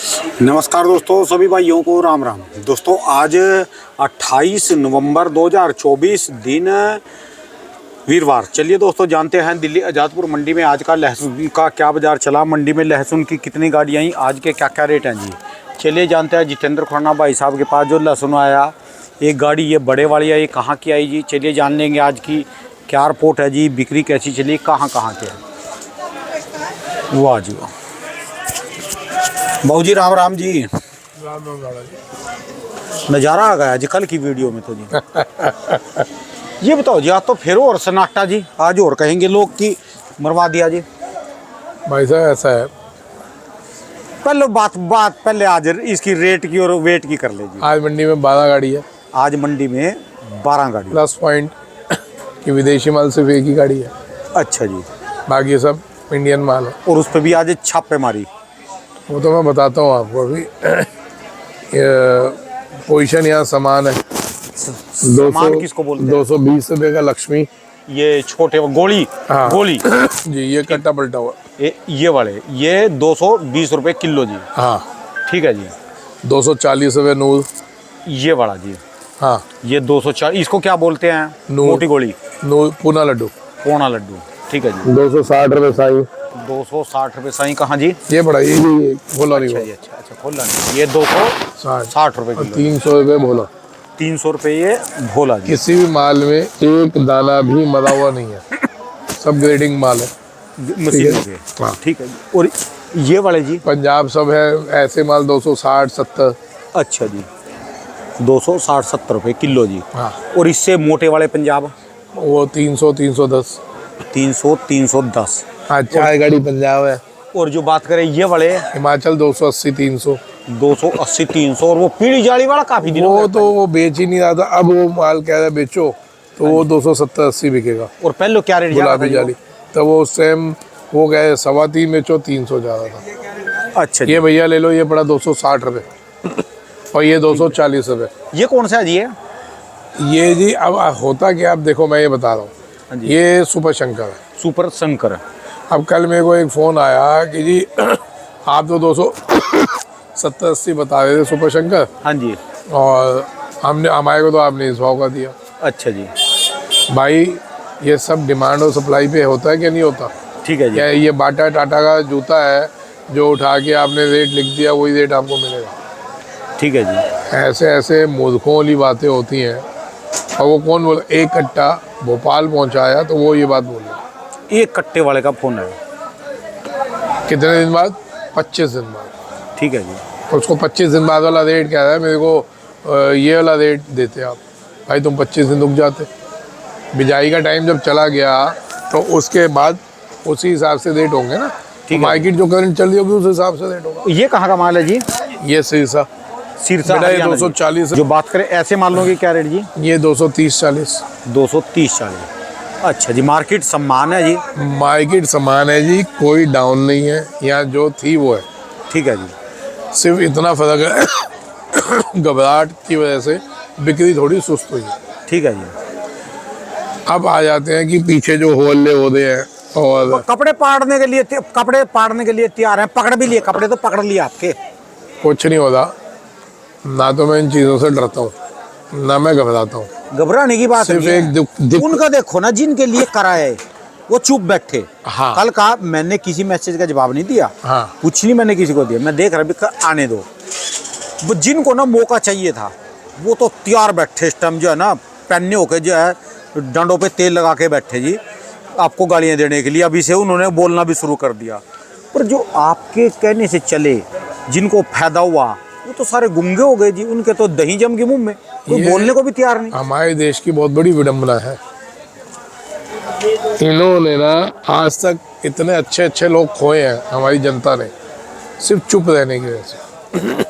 नमस्कार दोस्तों, सभी भाइयों को राम राम। दोस्तों आज 28 नवंबर 2024 दिन वीरवार। चलिए दोस्तों जानते हैं दिल्ली आज़ादपुर मंडी में आज का लहसुन का क्या बाज़ार चला, मंडी में लहसुन की कितनी गाड़ियाँ आई, आज के क्या क्या रेट हैं जी। चलिए जानते हैं जितेंद्र खुराना भाई साहब के पास जो लहसुन आया, एक गाड़ी ये बड़े वाली आई, कहाँ की आई जी। चलिए जान लेंगे आज की क्या रिपोर्ट है जी, बिक्री कैसी चली, कहाँ कहाँ के है। वाह जी वाह। बाबू जी राम राम जी। राम राम लाला जी। नज़ारा आ गया जी कल की वीडियो में तो जी। ये बताओ जी, आज तो फिर और सन्नाटा जी, आज और कहेंगे लोग कि मरवा दिया जी। भाई साहब ऐसा है, पहले बात पहले आज इसकी रेट की और वेट की कर ले जी। आज मंडी में 12 गाड़ी है, आज मंडी में 12 गाड़ी। प्लस पॉइंट कि विदेशी माल सिर्फ एक ही गाड़ी है, अच्छा जी। बाकी सब इंडियन माल है। और उस पर भी आज छापे मारी। वो तो मैं बताता हूँ आपको अभी। पोजीशन यहाँ समान है। सामान किसको बोलते हैं? 220 रुपये का लक्ष्मी, ये छोटे गोली। हाँ। गोली जी, ये कट्टा पलटा हुआ। ये वाले ये 220 रुपये किलो जी। हाँ, ठीक है जी। 240 रुपये नूर। ये वाला जी, हाँ, ये 204। इसको क्या बोलते हैं? मोटी गोली, नूर पूना लड्डू। पोना लड्डू। ठीक है जी। 260 रुपये साई। 260 रुपये साई। कहाँ जी? ये बड़ा ये भोला नहीं अच्छा जी, अच्छा खोला नहीं। ये 260 रुपये किलो। 300 रुपये भोला। 300 रुपये ये भोला जी। किसी भी माल में एक दाना भी मरा हुआ नहीं है, सब ग्रेडिंग माल है, मशीनों के। हाँ। ठीक है जी। और ये वाले जी? पंजाब सब है ऐसे माल 260 70। अच्छा जी, 260-70 रुपये किलो जी। हाँ। और इससे मोटे वाले पंजाब? वो 300 310। 300-310। हाँ, चाय गाड़ी पंजाब है। और जो बात करें ये वाले? हिमाचल 280 300। 280-300। और वो पीली जाली वाला काफ़ी दिनों वो तो वो बेच ही नहीं रहा था, अब वो माल कह रहा है बेचो, तो वो 270-80 बिकेगा। और पहले क्या रेट? गुलाबी जाली तो वो सेम वो गए 325 बेचो, 300 ज़्यादा था। अच्छा ये भैया ले लो, ये पड़ा 260 रुपये और ये 240 रुपये। ये कौन सा है जी? ये जी अब होता क्या, अब देखो मैं ये बता रहा हूँ, ये सुपर शंकर है। सुपर शंकर। अब कल मेरे को एक फ़ोन आया कि जी आप तो 270-80 बता रहे थे सुपर शंकर। हाँ जी। और हमने हमारे को तो आपने इस भाव का दिया। अच्छा जी। भाई ये सब डिमांड और सप्लाई पे होता है कि नहीं होता? ठीक है जी। क्या ये बाटा टाटा का जूता है जो उठा के आपने रेट लिख दिया, वही रेट आपको मिलेगा? ठीक है जी। ऐसे ऐसे मूर्खों वाली बातें होती हैं। और वो कौन बोला, एक कट्टा भोपाल पहुंचाया तो वो ये बात बोला। एक कट्टे वाले का फोन है। कितने दिन बाद? 25 दिन बाद। ठीक है जी। उसको 25 दिन बाद वाला रेट क्या है, मेरे को ये वाला रेट देते आप। भाई तुम 25 दिन रुक जाते, बिजाई का टाइम जब चला गया तो उसके बाद उसी हिसाब से रेट होंगे ना। ठीक है। मार्केट जो करंट चल रही होगी उस हिसाब से रेट होगा। ये कहाँ का माल है जी? ये सिरसा बेटा, ये 240। जो बात करें ऐसे मालों की क्या रेट जी? ये 230-40। 230-40। अच्छा जी। मार्केट सम्मान है जी? मार्केट समान है जी, कोई डाउन नहीं है, यहाँ जो थी वो है। ठीक है जी। सिर्फ इतना फर्क है घबराहट की वजह से बिक्री थोड़ी सुस्त हुई है। ठीक है जी। अब आ जाते हैं कि पीछे जो होल्ले हो रहे हैं और कपड़े पाड़ने के लिए तैयार हैं। पकड़ भी लिए कपड़े, तो पकड़ लिए आपके। कुछ नहीं होता ना, तो मैं इन चीज़ों से डरता हूँ ना मैं घबराता हूँ। घबराने की बात सिर्फ नहीं है। एक उनका देखो ना, जिनके लिए कराए वो चुप बैठे। हाँ। कल का मैंने किसी मैसेज का जवाब नहीं दिया। हाँ। कुछ नहीं मैंने किसी को दिया। मैं देख रहा आने दो। वो जिनको ना मौका चाहिए था वो तो तैयार बैठे इस टाइम, जो है ना पहनने होके जो है डंडों पे तेल लगा के बैठे जी, आपको गालियाँ देने के लिए। अभी से उन्होंने बोलना भी शुरू कर दिया। पर जो आपके कहने से चले, जिनको फायदा हुआ, वो तो सारे गुंगे हो गए जी। उनके तो दही जम के मुंह में, कोई बोलने को भी तैयार नहीं। हमारे देश की बहुत बड़ी विडंबना है। इन्होंने ना आज तक इतने अच्छे अच्छे लोग खोए हैं हमारी जनता ने, सिर्फ चुप रहने की वजह से।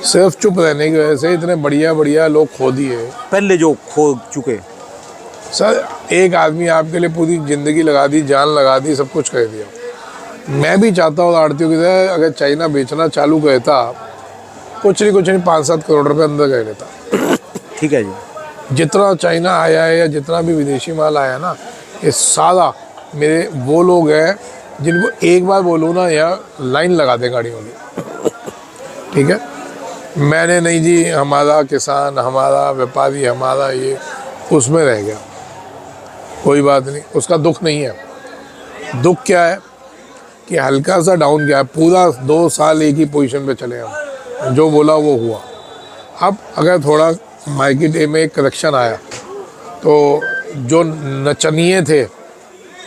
सिर्फ चुप रहने की वजह से इतने बढ़िया बढ़िया लोग खो दिए पहले जो खो चुके। सर, एक आदमी आपके लिए पूरी जिंदगी लगा दी, जान लगा दी, सब कुछ कर दिया। मैं भी चाहता हूँ आड़तियों की तरह अगर चाइना बेचना चालू करता, कुछ नहीं 5-7 करोड़ रुपए अंदर कर लेता। ठीक है जी। जितना चाइना आया है या जितना भी विदेशी माल आया ना, ये सारा मेरे वो लोग हैं जिनको एक बार बोलूँ ना, या लाइन लगा दें गाड़ियों की। ठीक है, मैंने नहीं जी, हमारा किसान, हमारा व्यापारी, हमारा ये उसमें रह गया, कोई बात नहीं, उसका दुख नहीं है। दुख क्या है कि हल्का सा डाउन गया, पूरा 2 साल एक ही पोजीशन पे चले हम, जो बोला वो हुआ। अब अगर थोड़ा मार्केट में एक करेक्शन आया तो जो नचनिए थे,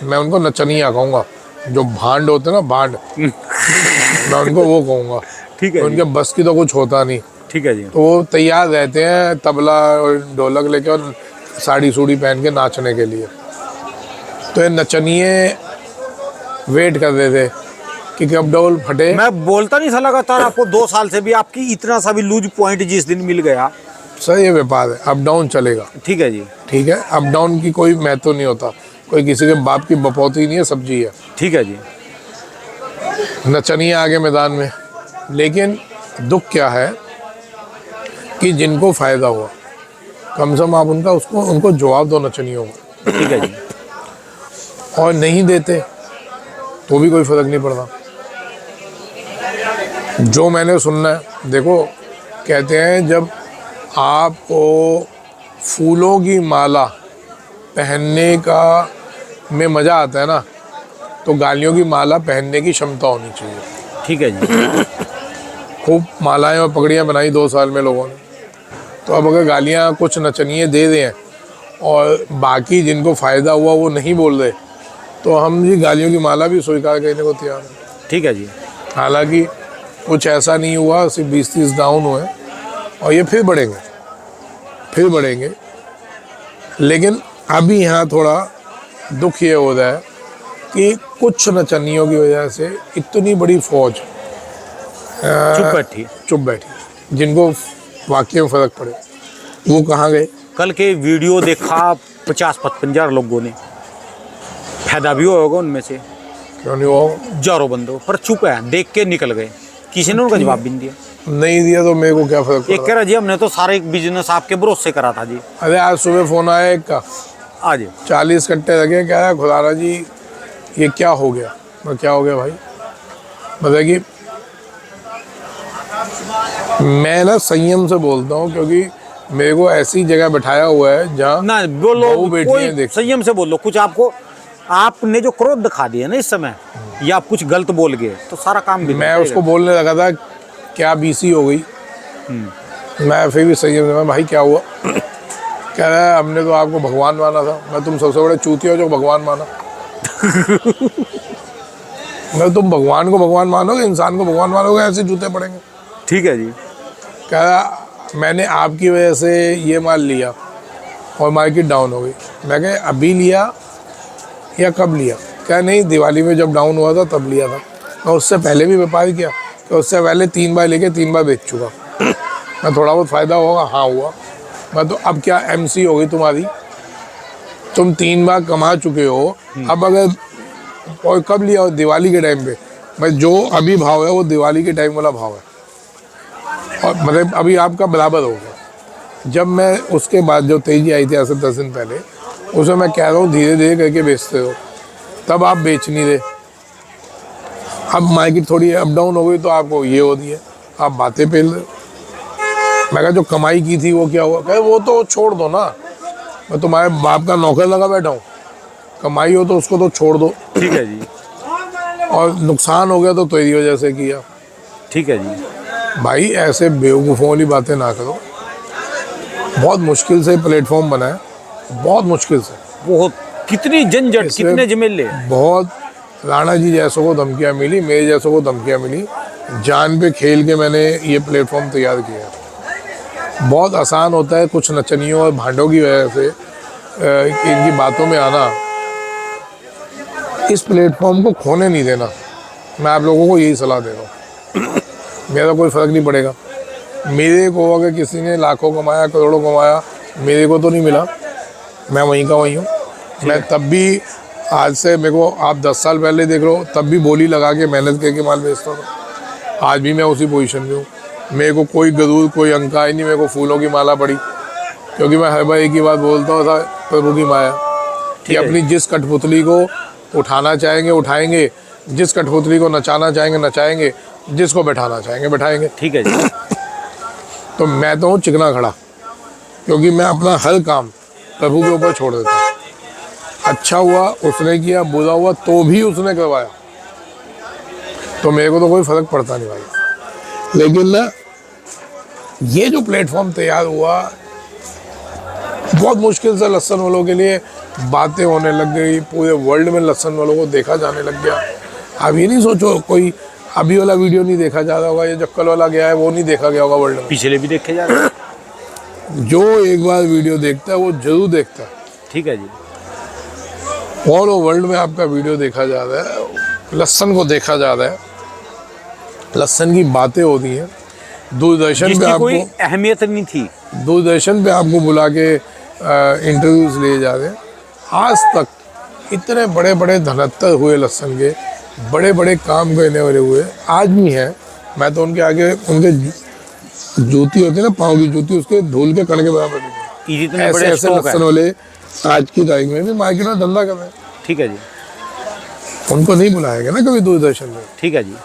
मैं उनको नचनिया कहूँगा, जो भांड होते हैं ना, भांड मैं उनको वो कहूँगा। ठीक है उनके बस की तो कुछ होता नहीं, ठीक है जी। तो वो तैयार रहते हैं तबला और ढोलक लेके और साड़ी सूड़ी पहन के नाचने के लिए। तो ये नचनिए वेट कर रहे थे कि कब डोल फटे। मैं बोलता नहीं था लगातार आपको 2 साल से भी, आपकी इतना सा भी लूज पॉइंट जिस दिन मिल गया। सर ये व्यापार है, अप डाउन चलेगा, ठीक है जी। ठीक है, अप डाउन की कोई महत्व नहीं होता, कोई किसी के बाप की बपौती नहीं है, सब्जी है। ठीक है जी। नचनिए आगे मैदान में, लेकिन दुख क्या है कि जिनको फायदा हुआ, कम से कम आप उनको जवाब दो नचनियों को। ठीक है जी। और नहीं देते तो भी कोई फर्क नहीं पड़ता। जो मैंने सुनना है, देखो कहते हैं जब आपको फूलों की माला पहनने का में मज़ा आता है ना, तो गालियों की माला पहनने की क्षमता होनी चाहिए। ठीक है जी। खूब मालाएं और पगड़ियाँ बनाई 2 साल में लोगों ने, तो अब अगर गालियाँ कुछ नचनिए दे दें और बाकी जिनको फ़ायदा हुआ वो नहीं बोल रहे, तो हम जी गालियों की माला भी स्वीकार करने को तैयार हैं। ठीक है जी। हालांकि कुछ ऐसा नहीं हुआ, सिर्फ 20-30 डाउन हुए और ये फिर बढ़ेंगे। लेकिन अभी यहाँ थोड़ा दुख ये हो रहा है कि कुछ नचनियों की वजह से इतनी बड़ी फौज चुप बैठी, जिनको वाकई में फ़र्क पड़े, वो कहाँ गए? कल के वीडियो देखा 50-55 हजार लोगों ने, फायदा भी होगा उनमें से, क्यों नहीं हुआ? हजारों बंदों, पर चुप है, देख के निकल गए, किसी ने उनका जवाब भी नहीं दिया। नहीं दिया तो मेरे को क्या फ़र्क एक पड़ा? कह रहा जी हमने तो सारे बिजनेस आपके भरोसे करा था जी। अरे आज सुबह फ़ोन आया एक का, आज 40 कट्टे लगे, कह रहा है खुदारा जी ये क्या हो गया? मैं क्या हो गया भाई? मतलब कि मैं ना संयम से बोलता हूँ, क्योंकि मेरे को ऐसी जगह बैठाया हुआ है जहाँ ना बोलो, बहू बेटियाँ कोई देख। संयम से बोलो। कुछ आपको, आपने जो क्रोध दिखा दिया ना इस समय, या आप कुछ गलत बोल गए तो सारा काम भी मैं उसको बोलने लगा था क्या बीसी हो गई, मैं फिर भी संयम से, मैं भाई क्या हुआ? कह रहा है हमने तो आपको भगवान माना था। मैं तुम सबसे बड़े चूतिया हो जो भगवान माना। मैं तुम भगवान को भगवान मानोगे, इंसान को भगवान मानोगे, ऐसे जूते पड़ेंगे। ठीक है जी। कह रहा मैंने आपकी वजह से ये माल लिया और मार्केट डाउन हो गई। मैं कहा अभी लिया या कब लिया? क्या नहीं, दिवाली में जब डाउन हुआ था तब लिया था। मैं उससे पहले भी व्यापार किया, तो उससे पहले 3 बार लेके 3 बार बेच चुका। मैं थोड़ा बहुत फ़ायदा होगा, हाँ हुआ। मैं तो अब क्या MC हो गई तुम्हारी, तुम 3 बार कमा चुके हो। अब अगर, और कब लिया? दिवाली के टाइम पे। मैं जो अभी भाव है वो दिवाली के टाइम वाला भाव है, और मतलब अभी आपका बराबर हो गया। जब मैं उसके बाद जो तेजी आई थी आज से 10 दिन पहले, उसमें मैं कह रहा हूँ धीरे धीरे करके बेचते हो, तब आप बेच नहीं रहे। अब मार्केट थोड़ी अप डाउन हो गई तो आपको ये हो रही है, आप बातें पेल रहे हो। मैं कहा जो कमाई की थी वो क्या हुआ? कहे वो तो छोड़ दो ना, मैं तुम्हारे बाप का नौकर लगा बैठा हूँ, कमाई हो तो उसको तो छोड़ दो। ठीक है जी। और नुकसान हो गया तो तेरी वजह से किया। ठीक है जी। भाई ऐसे बेवकूफ़ों वाली बातें ना करो। बहुत मुश्किल से प्लेटफॉर्म बना है, बहुत मुश्किल से। बहुत, कितनी झंझट, कितने झमेले। बहुत राणा जी जैसों को धमकियाँ मिली, मेरे जैसों को धमकियाँ मिली। जान पे खेल के मैंने ये प्लेटफॉर्म तैयार किया। बहुत आसान होता है कुछ नचनियों और भांडों की वजह से इनकी बातों में आना। इस प्लेटफॉर्म को खोने नहीं देना। मैं आप लोगों को यही सलाह दे रहा हूँ। मेरा कोई फ़र्क नहीं पड़ेगा। मेरे को अगर किसी ने लाखों कमाया, करोड़ों कमाया, मेरे को तो नहीं मिला, मैं वहीं का वहीं हूँ। मैं तब भी, आज से मेरे को आप 10 साल पहले देख लो, तब भी बोली लगा के मेहनत करके माल बेचता था। आज भी मैं उसी पोजीशन में हूँ। मेरे को कोई गरूर, कोई अहंकार नहीं। मेरे को फूलों की माला पड़ी, क्योंकि मैं हर बार एक ही बात बोलता था, प्रभु की माया। कि अपनी जिस कठपुतली को उठाना चाहेंगे उठाएंगे, जिस कठपुतली को नचाना चाहेंगे नचाएंगे, जिसको बैठाना चाहेंगे बैठाएंगे। ठीक है जी। तो मैं तो हूँ चिकना खड़ा, क्योंकि मैं अपना हर काम प्रभु के ऊपर छोड़ देता हूँ। अच्छा हुआ उसने किया, बुरा हुआ तो भी उसने करवाया, तो मेरे को तो कोई फर्क पड़ता नहीं भाई। लेकिन ना ये जो प्लेटफॉर्म तैयार हुआ, बहुत मुश्किल से लहसन वालों के लिए बातें होने लग गई, पूरे वर्ल्ड में लहसन वालों को देखा जाने लग गया। अब ये नहीं सोचो कोई अभी वाला वीडियो नहीं देखा जा रहा होगा, ये जो कल वाला गया है वो नहीं देखा गया होगा वर्ल्ड में, पिछले भी देखे जा रहे हैं। जो एक बार वीडियो देखता है वो जरूर देखता है। ठीक है जी। ऑल ओवर वर्ल्ड में आपका वीडियो देखा जा रहा है, लहसन को देखा जा रहा है, लहसन की बातें होती हैं। दूरदर्शन पे जिसकी कोई आपको अहमियत नहीं थी, दूरदर्शन पे आपको बुला के इंटरव्यूज लिए जा रहे हैं। आज तक इतने बड़े बड़े धनत्तर हुए लहसन के, बड़े बड़े काम करने वाले हुए, आज भी हैं। मैं तो उनके आगे उनके जूती होती है ना, पाँव की जूती, उसके धूल के कण के बराबर नहीं। इतने ऐसे बड़े ऐसे स्टॉक लहसन है। वाले आज की तारीख में भी मार्केट में धंधा कर रहे हैं। ठीक है जी। उनको नहीं बुलाया गया ना कभी दूरदर्शन में। ठीक है जी।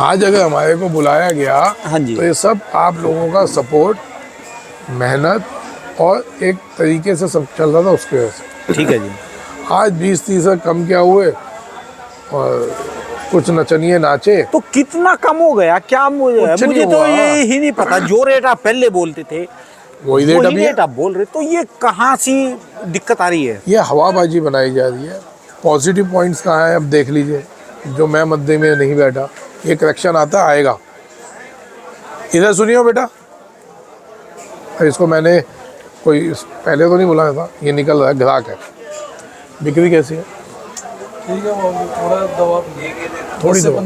आज अगर हमारे को बुलाया गया हाँ जी। तो ये सब आप लोगों का सपोर्ट, मेहनत और एक तरीके से सब चल रहा था उसकी वजह से। ठीक है जी। आज 20-30 कम क्या हुए और कुछ नचनिए नाचे। तो कितना कम हो गया क्या? मुझे नहीं तो हुआ। ये ही नहीं पता। जो रेट आप पहले बोलते थे वही रेट वही अभी है। रेट आप बोल रहे, तो ये कहाँ सी दिक्कत आ रही है? ये हवाबाजी बनाई जा रही है। पॉजिटिव पॉइंट्स कहाँ है अब देख लीजिए। जो मैं मध्य में नहीं बैठा, ये करेक्शन आता आएगा। इधर सुनियो बेटा, इसको मैंने कोई पहले तो नहीं बुलाया था, ये निकल रहा है, ग्राहक है। बिक्री कैसी है? ठीक है, वो थोड़ा दवा थोड़ी दवा,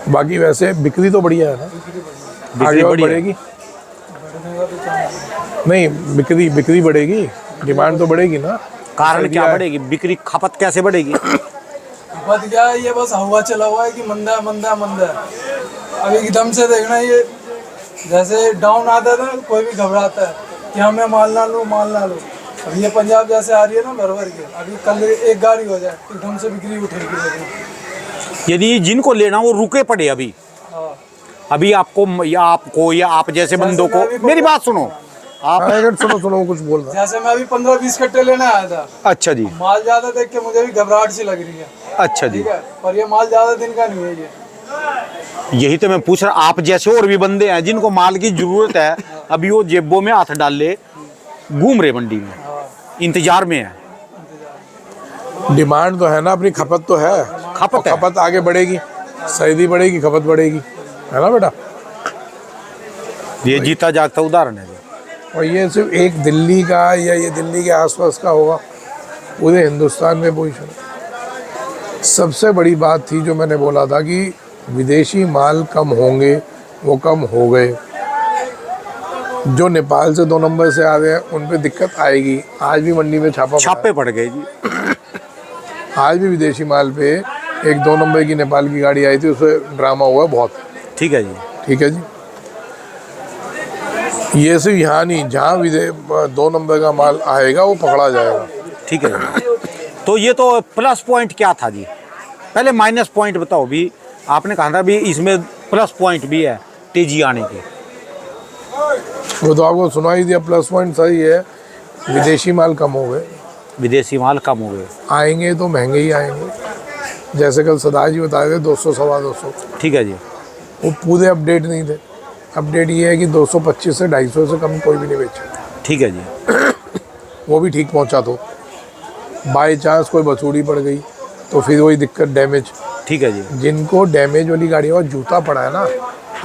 बाकी वैसे बिक्री तो बढ़िया है ना? आगे और बढ़िया। बढ़ेगी? नहीं, बिक्री बढ़ेगी, डिमांड तो बढ़ेगी ना। कारण क्या बढ़ेगी? बिक्री खपत कैसे बढ़ेगी? खपत क्या है, ये बस हवा चला हुआ है कि मंदा है मंदा है मंदा है। अब एकदम से देखना, ये जैसे डाउन आता है ना, कोई भी घबराता है कि हमें माल ना लो माल ना लो। अब ये पंजाब जैसे आ रही है ना भर भर के, अभी कल एक गाड़ी हो जाए एकदम से बिक्री उठेगी देखना। यदि जिनको लेना वो रुके पड़े अभी, हाँ, अभी आपको या आप जैसे बंदों को, मेरी बात सुनो आप। सुनो कुछ बोल रहा। जैसे मैं अभी 15-20 कट्टे लेने आया था, अच्छा जी। माल ज्यादा देख के मुझे भी घबराहट सी लग रही है। अच्छा जी। ठीक है, पर ये माल ज्यादा दिन का नहीं है ये। यही तो मैं पूछ रहा, आप जैसे और भी बंदे हैं जिनको माल की जरूरत है, अभी वो जेबों में हाथ डाल ले घूम रहे मंडी में, इंतजार में है। डिमांड तो है ना, अपनी खपत तो है। खपत है। खपत आगे बढ़ेगी, सर्दी बढ़ेगी, खपत बढ़ेगी, है ना बेटा? ये जीता जागता उदाहरण है। और ये सिर्फ एक दिल्ली का या ये दिल्ली के आसपास का होगा, पूरे हिंदुस्तान में पोजीशन है। सबसे बड़ी बात थी जो मैंने बोला था कि विदेशी माल कम होंगे, वो कम हो गए। जो नेपाल से 2 नंबर से आ रहे हैं उन पे दिक्कत आएगी। आज भी मंडी में छापे पड़ गए जी। आज भी विदेशी माल पे एक 2 नंबर की नेपाल की गाड़ी आई थी, उससे ड्रामा हुआ बहुत। ठीक है जी। ठीक है जी। ये सिर्फ यहाँ नहीं, जहाँ 2 नंबर का माल आएगा वो पकड़ा जाएगा। ठीक है जी। तो ये तो प्लस पॉइंट क्या था जी? पहले माइनस पॉइंट बताओ। भी आपने कहा था भी इसमें प्लस पॉइंट भी है तेजी आने के। वो तो आपको सुना ही दिया, प्लस पॉइंट सही है, विदेशी माल कम हो गए। विदेशी माल कम हो गए। आएंगे तो महंगे ही आएंगे। जैसे कल सदा जी बता रहे थे 200 सवा 200, ठीक है जी। वो पूरे अपडेट नहीं थे। अपडेट ये है कि 225 से 250 से कम कोई भी नहीं बेचे। ठीक है जी। वो भी ठीक पहुंचा तो बाई चांस कोई बसूड़ी पड़ गई तो फिर वही दिक्कत, डैमेज। ठीक है जी। जिनको डैमेज वाली गाड़ियों का जूता पड़ा है ना,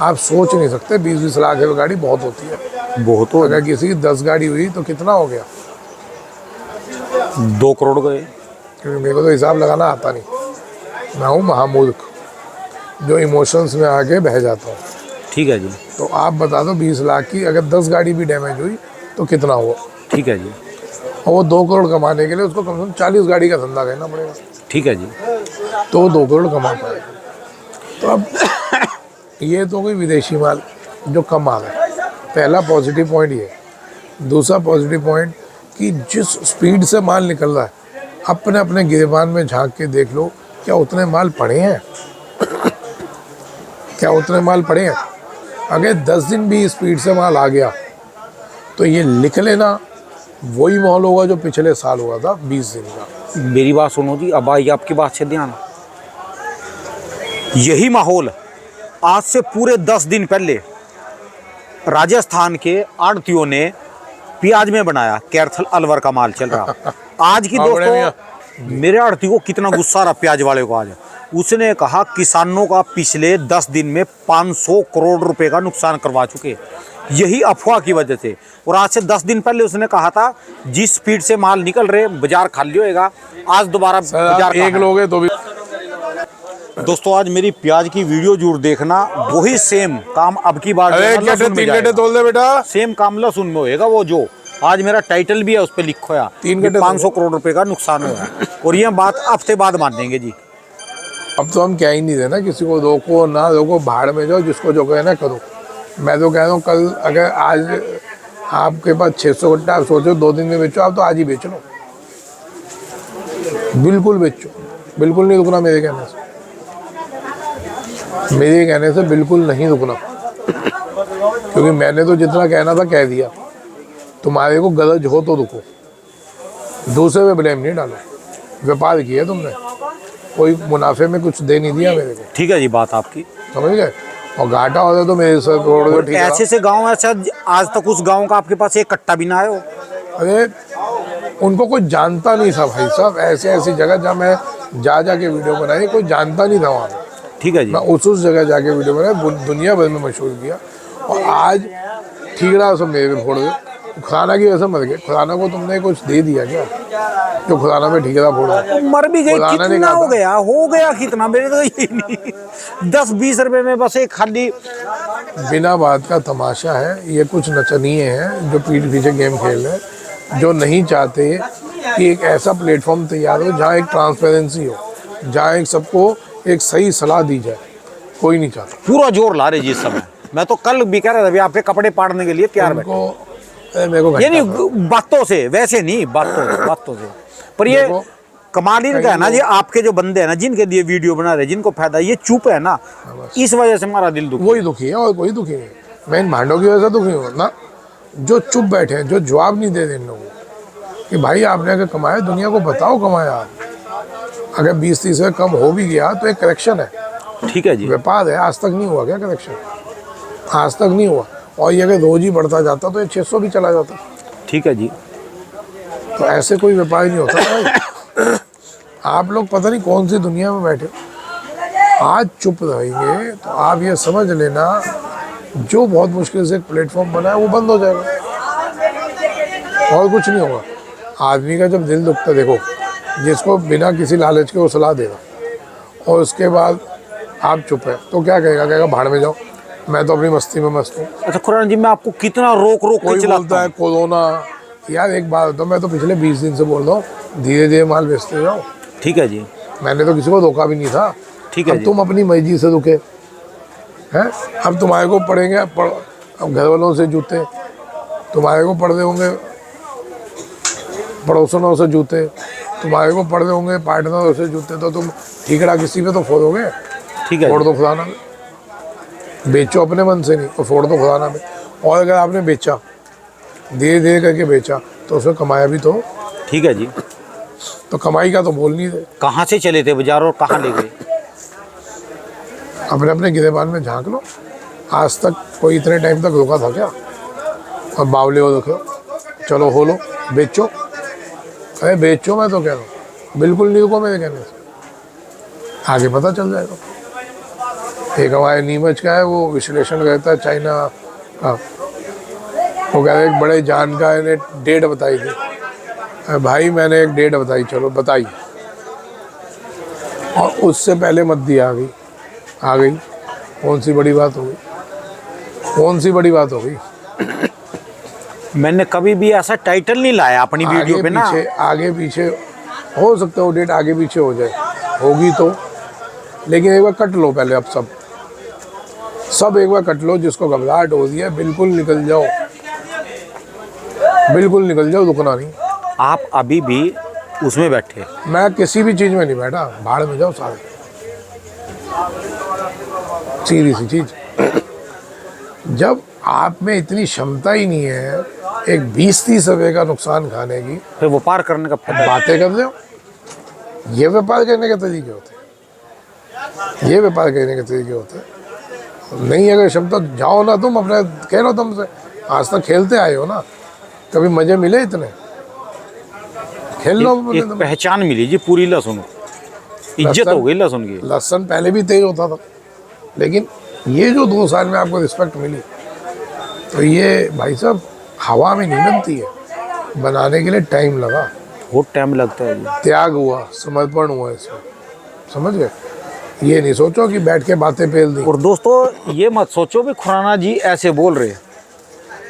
आप सोच नहीं सकते। 20-20 लाख की गाड़ी बहुत होती है। बहुत हो। अगर किसी की 10 गाड़ी हुई तो कितना हो गया? 2 करोड़ गए। क्योंकि मेरे को तो हिसाब लगाना आता नहीं। मैं हूँ महामूर्ख जो इमोशंस में आके बह जाता हूँ। ठीक है जी। तो आप बता दो 20 लाख की अगर 10 गाड़ी भी डैमेज हुई तो कितना हुआ? ठीक है जी। और वो 2 करोड़ कमाने के लिए उसको कम से कम 40 गाड़ी का धंधा करना पड़ेगा, ठीक है जी। तो वो 2 करोड़ कमा पाएगा। तो अब ये तो कोई विदेशी माल जो कम आ गया, पहला पॉजिटिव पॉइंट ये। दूसरा पॉजिटिव पॉइंट कि जिस स्पीड से माल निकल रहा है, अपने अपने गिरबान में झांक के देख लो, क्या उतने माल पड़े हैं? क्या उतने माल पड़े हैं? अगर 10 दिन भी स्पीड से माल आ गया तो ये लिख लेना वही माहौल होगा जो पिछले साल हुआ था 20 दिन का। मेरी बात सुनो जी, अब आई आपकी बात से ध्यान। यही माहौल आज से पूरे 10 दिन पहले राजस्थान के आड़तियों ने प्याज में बनाया। कैरथल अलवर का माल चल रहा। आज की दोस्तों मेरे आड़ती को कितना गुस्सा रहा प्याज वाले को। आज उसने कहा किसानों का पिछले 10 दिन में 500 करोड़ रुपए का नुकसान करवा चुके, यही अफवाह की वजह से। और आज से 10 दिन पहले उसने कहा था जिस स्पीड से माल निकल रहे बाजार खाली होएगा। आज दोबारा बाजार एक लोग है तो भी। दोस्तों आज मेरी प्याज की वीडियो जरूर देखना, वही सेम काम अब की बार तीन गड्ढे तोल दे बेटा। सेम काम लहसुन में होएगा। वो जो आज मेरा टाइटल भी है उस पर लिखो है 500 करोड़ रुपए का नुकसान हुआ। और ये बात हफ्ते बाद मानेंगे जी। अब तो हम क्या ही नहीं देना किसी को, रोको ना रोको, भाड़ में जाओ, जिसको जो कहना करो। मैं तो कह रहा हूँ कल अगर आज आपके पास 600 कट्टा आप सोचो 2 दिन में बेचो, आप तो आज ही बेच लो, बिल्कुल बेचो। बिल्कुल नहीं रुकना मेरे कहने से, मेरे कहने से बिल्कुल नहीं रुकना। क्योंकि मैंने तो जितना कहना था कह दिया। तुम्हारे को गरज हो तो रुको, दूसरे पे ब्लेम नहीं डालो। व्यापार किया तुमने, कोई मुनाफे में कुछ दे नहीं दिया मेरे को। ठीक है जी बात आपकी, समझ गए। और घाटा होता तो मेरे से छोड़ दो। ऐसे से गांव ऐसा आज तक उस गांव का आपके पास एक कट्टा भी ना आया हो। अरे उनको कोई जानता नहीं था भाई साहब। ऐसे ऐसी जगह जहाँ मैं जा के वीडियो बनाई, कोई जानता नहीं था वहाँ। ठीक है जी। मैं उस जगह जाके वीडियो बनाई, दुनिया भर में मशहूर किया। और आज ठीक रहा सब मेरे पे फोड़ दो। खुराना की वजह से मर गए। खुराना को तुमने कुछ दे दिया क्या जो खुराना में ठेकेदार फोड़ा? मर भी गए, कितना हो गया कितना? मेरे तो ये नहीं 10-20 रुपए में बस एक खाली बिना बात का तमाशा है। ये कुछ नचनीय हैं जो पीठ पीछे गेम खेल रहे हैं, जो नहीं चाहते कि एक ऐसा प्लेटफॉर्म तैयार हो जहाँ एक ट्रांसपेरेंसी हो, जहाँ एक सबको एक सही सलाह दी जाए। कोई नहीं चाहता। पूरा जोर ला रहे जी इस समय। मैं तो कल भी कह रहा था आपके कपड़े पाड़ने के लिए तैयार बैठे। मेरे को ये नहीं बातों से, वैसे नहीं बातों से। पर ये कमाल ही का है ना जी, आपके जो बंदे हैं ना जिनके लिए वीडियो बना रहे, जिनको फायदा, ये चुप है ना, इस वजह से हमारा दिल दुखी। वही दुखी है और कोई दुखी नहीं। मैं इन भांडों की वजह से दुखी हूँ ना, जो चुप बैठे हैं, जो जवाब नहीं दे रहे इन लोगों को कि भाई आपने अगर कमाया दुनिया को बताओ कमाया आप। अगर 20-30 से कम हो भी गया तो एक करेक्शन है। ठीक है जी। व्यापार है, आज तक नहीं हुआ क्या करेक्शन? आज तक नहीं हुआ। और ये अगर रोज ही बढ़ता जाता तो ये 600 भी चला जाता। ठीक है जी। तो ऐसे कोई व्यापार नहीं होता भाई। आप लोग पता नहीं कौन सी दुनिया में बैठे। आज चुप रहेंगे तो आप ये समझ लेना जो बहुत मुश्किल से एक प्लेटफॉर्म बना है वो बंद हो जाएगा और कुछ नहीं होगा। आदमी का जब दिल दुखता, देखो जिसको बिना किसी लालच के वो सलाह देगा और उसके बाद आप चुप है तो क्या कहेगा भाड़ में जाओ, मैं तो अपनी मस्ती में मस्त हूँ। अच्छा खुराना जी, मैं आपको कितना रोक कोई बोलता है कोरोना। यार एक बात होता है, मैं तो पिछले 20 दिन से बोल रहा हूँ धीरे धीरे माल बेचते जाओ। ठीक है जी। मैंने तो किसी को धोखा भी नहीं था। ठीक है अब तुम अपनी मर्जी से रुके हैं। अब तुम्हारे को पड़ेंगे अब घर वालों से जूते, तुम्हारे को पड़ रहे होंगे पड़ोसनों से जूते, तुम्हारे को पड़ रहे होंगे पार्टनरों से जूते, तो तुम ठीकरा किसी पे तो फोड़ोगे। ठीक है। फोड़ दो खुदाना में, बेचो अपने मन से नहीं तो फोड़ दो खुदाना में। और अगर आपने बेचा धीरे धीरे करके बेचा तो उसमें कमाया भी तो। ठीक है जी। तो कमाई का तो बोल नहीं दे। कहाँ से चले थे बाजार और कहाँ ले गए? अपने अपने गिरेबान में झांक लो। आज तक कोई इतने टाइम तक रुका था क्या? और बावले हो रखे, चलो हो लो, बेचो। अरे बेचो, मैं तो कह रहा हूँ बिल्कुल नहीं रुको मेरे कहने से। आगे पता चल जाएगा। एक हमारे नीमच का है, वो विश्लेषण करता है चाइना का। वो कह रहे एक बड़े जानकार ने डेट बताई थी। भाई मैंने एक डेट बताई, चलो बताइए। और उससे पहले मद्दी आ गई। कौन सी बड़ी बात हो गई? कौन सी बड़ी बात हो गई? मैंने कभी भी ऐसा टाइटल नहीं लाया अपनी वीडियो पे ना। आगे पीछे हो सकता है वो डेट आगे पीछे हो जाए, होगी तो। लेकिन एक बार कट लो पहले। अब सब एक बार कट लो। जिसको घबराहट हो रही है बिल्कुल निकल जाओ, बिल्कुल निकल जाओ, रुकना नहीं। आप अभी भी उसमें बैठे? मैं किसी भी चीज़ में नहीं बैठा। भाड़ में जाओ सारे। सीधी सी चीज। जब आप में इतनी क्षमता ही नहीं है एक 20-30 रुपए का नुकसान खाने की, फिर व्यापार करने का फायदा। बातें कर दो। ये व्यापार करने के तरीके होते हैं, ये व्यापार करने के तरीके होते हैं। नहीं अगर क्षमता, जाओ ना तुम अपने, खेलो तुमसे, आज तक खेलते आए हो ना, कभी मजे मिले इतने, खेल लो। एक पहचान मिली जी पूरी लहसुन को, इज्जत हो गई लहसुन की। लहसुन पहले भी तेज होता था, लेकिन ये जो 2 साल में आपको रिस्पेक्ट मिली, तो ये भाई साहब हवा में नहीं बनती है, बनाने के लिए टाइम लगा, बहुत टाइम लगता है जी। त्याग हुआ, समर्पण हुआ इसमें, समझ गए। ये नहीं सोचो कि बैठ के बातें फेल दी। और दोस्तों ये मत सोचो भी खुराना जी ऐसे बोल रहे हैं,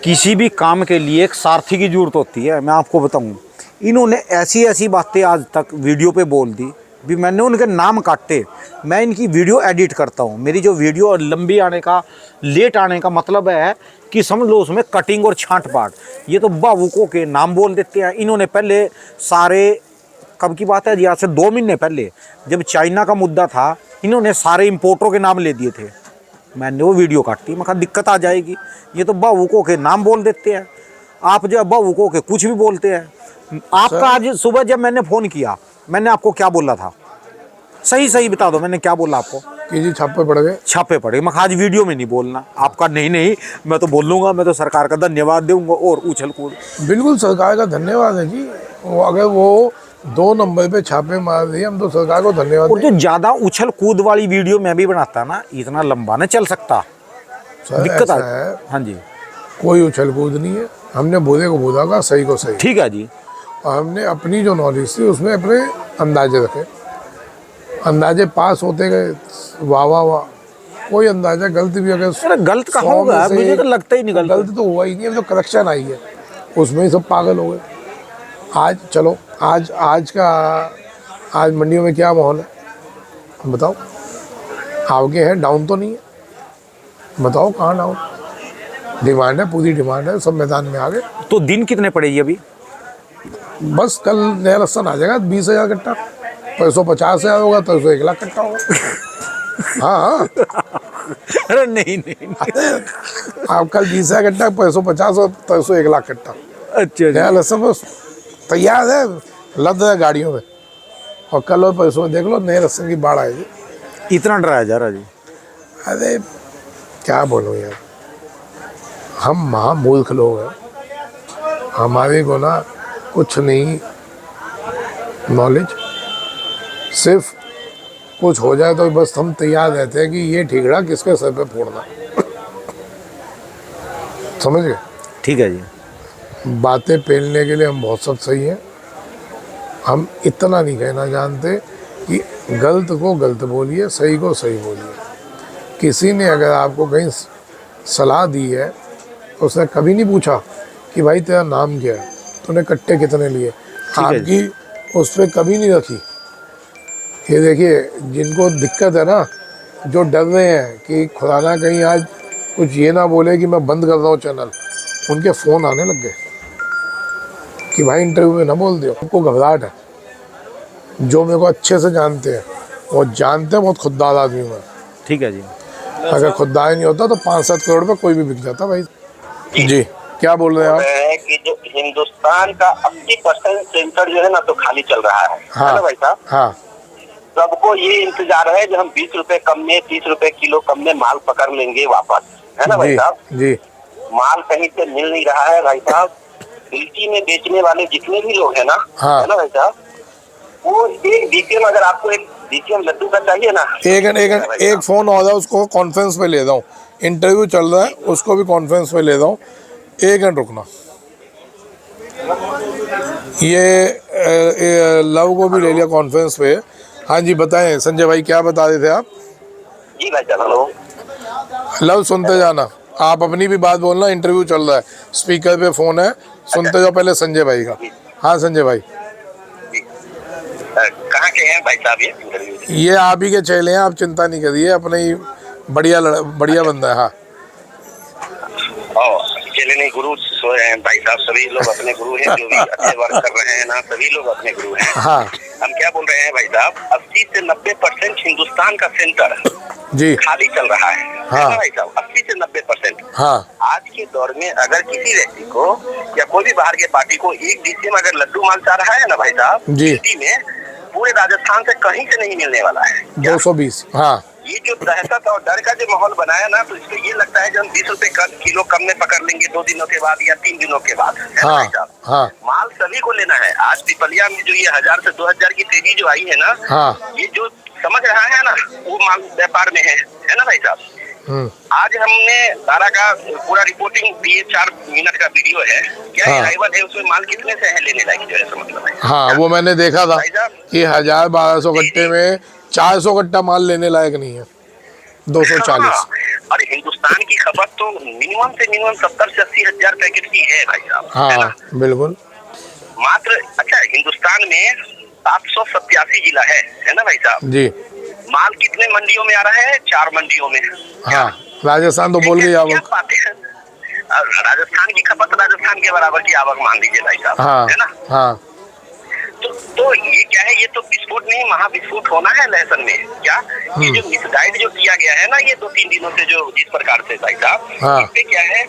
किसी भी काम के लिए एक सारथी की जरूरत होती है। मैं आपको बताऊं, इन्होंने ऐसी ऐसी बातें आज तक वीडियो पे बोल दी भी, मैंने उनके नाम काटे। मैं इनकी वीडियो एडिट करता हूं, मेरी जो वीडियो लंबी आने का, लेट आने का मतलब है कि समझ लो उसमें कटिंग और छांट पाट। ये तो भावुकों के नाम बोल देते हैं। इन्होंने पहले सारे, कब की बात है जी, आज से 2 महीने पहले जब चाइना का मुद्दा था, इन्होंने सारे इम्पोर्टरों के नाम ले दिए थे। मैंने वो वीडियो काटी, मैं कहा दिक्कत आ जाएगी, ये तो भावुकों के नाम बोल देते हैं। आप जो भावुकों के कुछ भी बोलते हैं। आपका आज सुबह जब मैंने फ़ोन किया, मैंने आपको क्या बोला था? सही सही बता दो, मैंने क्या बोला आपको? कि जी छापे पड़ गए, छापे पड़े। मैं आज वीडियो में नहीं बोलना आपका, नहीं मैं तो बोल लूँगा, मैं तो सरकार का धन्यवाद दूंगा और उछल कूद। बिल्कुल सरकार का धन्यवाद है जी। अगर वो 2 नंबर पे छापे मार दिए, हम तो सरकार को धन्यवाद और जो ज़्यादा उछल कूद वाली वीडियो मैं भी बनाता ना, इतना लंबा नहीं चल सकता, दिक्कत है। हाँ जी, कोई उछल कूद नहीं है, हमने बुरे को बुरा कहा, सही को सही। ठीक है जी। और हमने अपनी जो नॉलेज थी उसमें अपने अंदाजे रखे, अंदाजे पास होते गए, वाह वाह वाह। कोई अंदाजा गलती भी अगर अरे गलत कहाँ होगा, मुझे तो लगता ही नहीं गलत। गलत तो हुआ ही नहीं है, तो करेक्शन आई है, उसमें ही सब पागल हो गए। आज चलो, आज मंडियों में क्या माहौल है बताओ? आगे है, डाउन तो नहीं है, बताओ कहाँ डाउन? डिमांड है, पूरी डिमांड है, सब मैदान में आ गए। तो दिन कितने पड़ेगी अभी? बस कल नया लहसुन आ जाएगा 20,000 कट्टा, 150,000 होगा तो 1 लाख कट्टा होगा। हाँ अरे नहीं आप कल 20,000 कट्टा, 150 और 1 लाख कट्टा। अच्छा नया लहसुन बस तैयार है, लद है गाड़ियों में, और कल और परसों देख लो नए लहसुन की बाढ़ आएगी। इतना डराया जा रहा जी? अरे क्या बोलो यार, हम महामूर्ख लोग हैं, हमारे को ना कुछ नहीं नॉलेज, सिर्फ कुछ हो जाए तो बस हम तैयार रहते हैं कि ये ठीकरा किसके सर पे फोड़ना। समझ गए? ठीक है जी। बातें पेलने के लिए हम बहुत सब सही हैं, हम इतना नहीं कहना जानते कि गलत को गलत बोलिए, सही को सही बोलिए। किसी ने अगर आपको कहीं सलाह दी है, उसने कभी नहीं पूछा कि भाई तेरा नाम क्या है, तूने कट्टे कितने लिए, आपकी उस पर कभी नहीं रखी। ये देखिए, जिनको दिक्कत है ना, जो डर रहे हैं कि खुराना कहीं आज कुछ ये ना बोले कि मैं बंद कर रहा हूँ चैनल, उनके फ़ोन आने लग गए कि भाई इंटरव्यू में ना बोल दियो। आपको घबराहट है, जो मेरे को अच्छे से जानते हैं, वो जानते हैं बहुत खुददार आदमी हूँ मैं। ठीक है जी। अगर खुददार नहीं होता तो 5-7 करोड़ में कोई भी बिक जाता भाई। जी क्या बोल रहे हैं आप? कि जो हिंदुस्तान का 80% सेंटर जो है ना तो खाली चल रहा है, हाँ, है ना भाई साहब? हाँ, सबको ये इंतजार है जो हम 20 रुपए कम में, 30 रुपए किलो कम में माल पकड़ लेंगे वापस, है ना भाई साहब? जी, माल कहीं से मिल नहीं रहा है भाई साहब। दिल्ली में बेचने वाले जितने भी लोग हैं ना, हाँ, है ना भाई साहब, वो एक डीसीएम, अगर आपको एक डीसीएम लड्डू का चाहिए ना, एक फोन आ रहा है, उसको कॉन्फ्रेंस पे ले रहा हूँ, इंटरव्यू चल रहा है, उसको भी कॉन्फ्रेंस पे ले रहा हूँ, 1 मिनट रुकना। ये लव को भी ले लिया कॉन्फ्रेंस पे। हाँ जी बताएं संजय भाई, क्या बता रहे थे आप? जी भाई साहब। हेलो लव, सुनते जाना, आप अपनी भी बात बोलना, इंटरव्यू चल रहा है, स्पीकर पे फोन है, सुनते जाओ पहले संजय भाई का। हाँ संजय भाई, कहाँ के हैं भाई साहब ये इंटरव्यू? ये आप ही के चेले हैं, आप चिंता नहीं करिए, अपने ही बढ़िया बंदा है। हाँ चले नहीं, गुरु सोए हैं भाई साहब, सभी लोग अपने गुरु हैं, जो भी अच्छे वर्क कर रहे हैं ना, सभी लोग अपने गुरु हैं। हाँ, हम क्या बोल रहे हैं भाई साहब, 80 से 90% हिंदुस्तान का सेंटर जी खाली चल रहा है हाँ। ना भाई साहब, 80 से 90%। हाँ आज के दौर में अगर किसी व्यक्ति को या कोई भी बाहर के पार्टी को एक डीसी में अगर लड्डू माल चाह रहा है ना भाई साहब, जी। गिनती में पूरे राजस्थान से कहीं से नहीं मिलने वाला है। क्या? 220। हाँ ये जो दहशत और डर का जो माहौल बनाया ना, तो इसमें ये लगता है कि हम 20 रुपए किलो कम में पकड़ लेंगे 2 दिनों के बाद या 3 दिनों के बाद, है ना हाँ भाई साहब? हाँ माल सभी को लेना है। आज पिपलिया में जो ये 1000 से 2000 की तेजी जो आई है ना, हाँ ये जो समझ रहा है ना, वो माल व्यापार में है ना भाई साहब? आज हमने सारा का पूरा रिपोर्टिंग दिए, 4 मिनट का वीडियो है। क्या हाँ। अराइवल है, उसमें माल कितने से है लेने लायक जो है, ऐसा मतलब है। हाँ वो मैंने देखा था भाई साहब, कि 1000-1200 कट्टे में 400 कट्टा माल लेने लायक नहीं है। 240। हाँ, और हिंदुस्तान की खपत तो मिनिमम से मिनिमम 70 से 80 हजार पैकेट की है भाई साहब, है ना? हाँ बिल्कुल। मात्र अच्छा, हिंदुस्तान में 787 जिला है ना भाई साहब? जी माल कितने मंडियों में आ रहा है? 4 मंडियों में। हाँ राजस्थान तो बोल गई क्या आवक। बात है? और राजस्थान की खपत राजस्थान के बराबर की आवक मान लीजिए भाई साहब, हाँ है ना? हाँ तो ये क्या है, ये तो विस्फोट नहीं महाविस्फोट होना है लहसुन में। क्या ये जो मिसगाइड जो किया गया है ना, ये 2-3 दिनों से जो जिस प्रकार से भाई साहब, हाँ। इससे क्या है,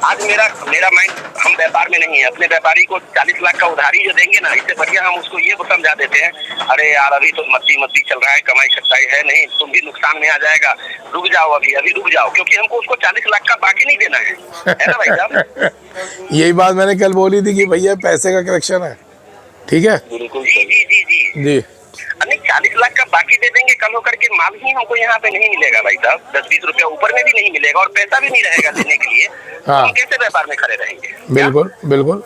आज मेरा माइंड, हम व्यापार में नहीं है। अपने व्यापारी को 40 लाख का उधारी जो देंगे ना, इससे बढ़िया हम उसको ये समझा देते हैं, अरे यार अभी तो मद्दी चल रहा है, कमाई सकताई है नहीं, तुम भी नुकसान में आ जाएगा, रुक जाओ अभी रुक जाओ, क्योंकि हमको उसको 40 लाख का बाकी नहीं देना है ना भाई साहब? यही बात मैंने कल बोली थी कि भैया पैसे का करेक्शन है, ठीक है? बिल्कुल जी। जी नहीं, 40 लाख का बाकी दे देंगे, कल होकर के माल ही हमको यहाँ पे नहीं मिलेगा भाई साहब, 10-20 रुपया ऊपर में भी नहीं मिलेगा और पैसा भी नहीं रहेगा देने के लिए। हाँ। हम कैसे व्यापार में खड़े रहेंगे? बिल्कुल बिल्कुल।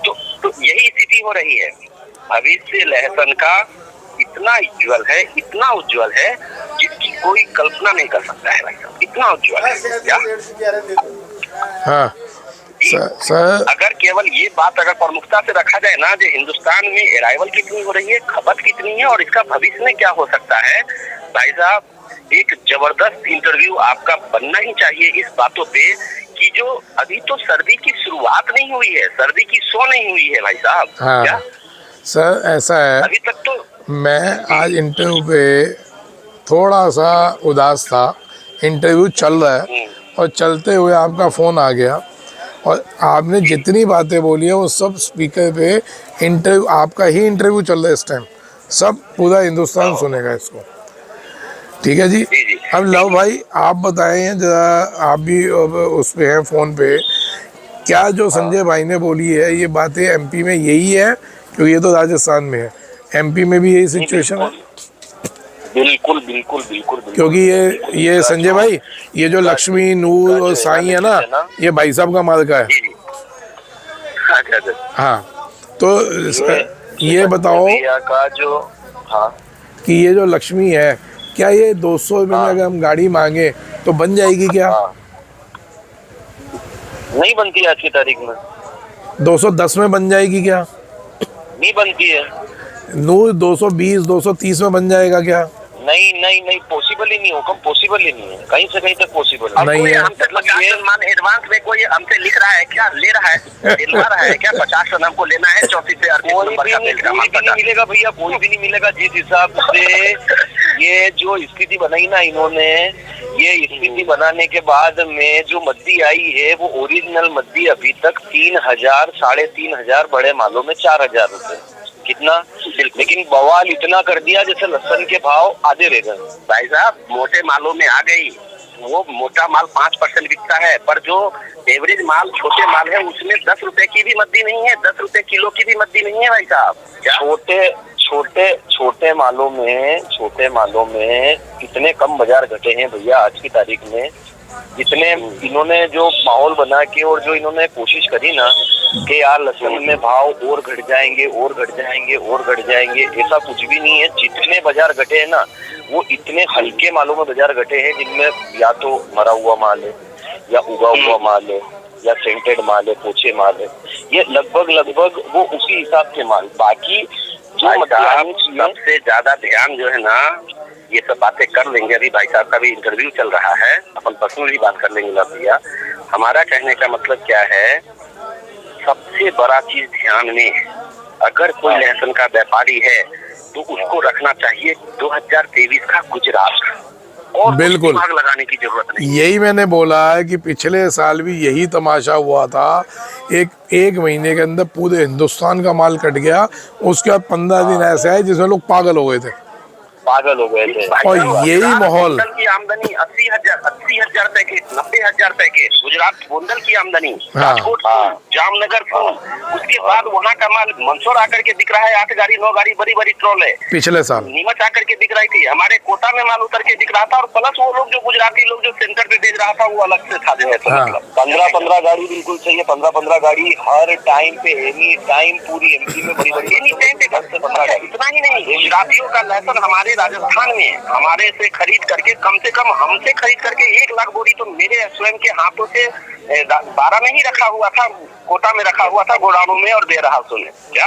तो यही स्थिति हो रही है। भविष्य लहसुन का इतना उज्जवल है जिसकी कोई कल्पना नहीं कर सकता है भाई साहब, इतना उज्जवल है। क्या? हाँ सर अगर केवल ये बात अगर प्रमुखता से रखा जाए ना, जो हिंदुस्तान में अराइवल कितनी हो रही है, खपत कितनी है और इसका भविष्य में क्या हो सकता है भाई साहब, एक जबरदस्त इंटरव्यू आपका बनना ही चाहिए इस बातों पे कि जो अभी तो सर्दी की शुरुआत नहीं हुई है, सर्दी की शो नहीं हुई है भाई साहब। हाँ क्या सर ऐसा है, अभी तक तो मैं आज इंटरव्यू पे थोड़ा सा उदास था। इंटरव्यू चल रहा है और चलते हुए आपका फ़ोन आ गया और आपने जितनी बातें बोली है वो सब स्पीकर पे इंटरव्यू, आपका ही इंटरव्यू चल रहा है इस टाइम, सब पूरा हिंदुस्तान सुनेगा इसको, ठीक है जी? अब लव भाई आप बताएं जरा, आप भी उस पे हैं फ़ोन पे, क्या जो संजय भाई ने बोली है ये बातें एमपी में यही है? क्योंकि ये तो राजस्थान में है, एमपी में भी यही सिचुएशन है? बिल्कुल। क्योंकि ये संजय भाई, ये जो लक्ष्मी, नूर और साईं है ना, ये भाई साहब का मार्का है। हाँ तो ये बताओ का जो, हाँ, कि ये जो लक्ष्मी है, क्या ये 200 में अगर हम गाड़ी मांगे तो बन जाएगी क्या? नहीं बनती है आज की तारीख में। 210 में बन जाएगी क्या? नहीं बनती है। नूर 220, 230 में बन जाएगा क्या? नहीं, पॉसिबल ही नहीं होगा, पॉसिबल ही नहीं है, कहीं से कहीं तक पॉसिबल नहीं है। हमसे 50 मान एडवांस में कोई हमसे लिख रहा है क्या, ले रहा है, दिलवा रहा है क्या, 50 टन हमको लेना है, 34 से 38 नंबर का नहीं मिलेगा भैया, कोई भी नहीं मिलेगा। जिस हिसाब से ये जो स्थिति बनाई ना इन्होंने, ये स्थिति बनाने के बाद में जो मद्दी आई है वो ओरिजिनल मद्दी अभी तक 3000, 3500, बड़े मालों में 4000 रुपए, कितना? लेकिन बवाल इतना कर दिया जैसे लहसुन के भाव आधे रह गए भाई साहब। मोटे मालों में आ गई, वो मोटा माल 5% बिकता है, पर जो एवरेज माल छोटे माल है उसमें 10 रुपए की भी मद्दी नहीं है, 10 रुपए किलो की भी मद्दी नहीं है भाई साहब। छोटे मालों में इतने कम बाजार घटे हैं भैया आज की तारीख में। इतने इन्होंने जो माहौल बना के और जो इन्होंने कोशिश करी ना कि यार लहसुन में भाव और घट जाएंगे, ऐसा कुछ भी नहीं है। जितने बाजार घटे हैं ना, वो इतने हल्के मालों में बाजार घटे हैं जिनमें या तो मरा हुआ माल है, या उगा हुआ माल है, या सेंटेड माल है, पोछे माल है। ये लगभग वो उसी हिसाब के माल। बाकी जो सबसे ज्यादा ध्यान जो है ना, ये सब बातें कर लेंगे, अभी भाई साहब का भी इंटरव्यू चल रहा है, अपन पर्सनली बात कर लेंगे ना भैया। हमारा कहने का मतलब क्या है, सबसे बड़ा चीज ध्यान में, अगर कोई लहसुन का व्यापारी है तो उसको रखना चाहिए 2023 का गुजरात, और बिल्कुल। दिमाग लगाने की जरूरत नहीं। यही मैंने बोला है कि पिछले साल भी यही तमाशा हुआ था। एक महीने के अंदर पूरे हिंदुस्तान का माल कट गया। उसके बाद 15 दिन ऐसे आए जिसमें लोग पागल हो गए थे। पागल हो गए थे। और यही माहौल, गोंडल की आमदनी 80,000 पैकेट, 90,000 पैकेट। गुजरात गोंडल की आमदनी, राजकोट जामनगर फूल, उसके बाद वहाँ का माल मंदसौर आकर के बिक रहा है 8 गाड़ी 9 गाड़ी बड़ी बड़ी ट्रॉले। पिछले साल नीमच आकर के बिक रही थी, हमारे कोटा में माल उतर के बिक रहा था। और प्लस वो लोग जो गुजराती लोग जो सेंटर पे भेज रहा था वो अलग से था। मतलब 15-15 गाड़ी बिल्कुल चाहिए, 15-15 गाड़ी हर टाइम पे, एनी टाइम पूरी एमपी में बड़ी बड़ी एनी टाइम पे 10 से 15 गाड़ी। इतना ही नहीं, गुजरातियों का लहसुन हमारे राजस्थान में हमारे से खरीद करके, कम से कम हमसे खरीद करके 1 लाख बोरी तो मेरे स्वयं के हाथों से 12 में ही रखा हुआ था, कोटा में रखा हुआ था गोडाउनों में, और दे रहा सुने क्या।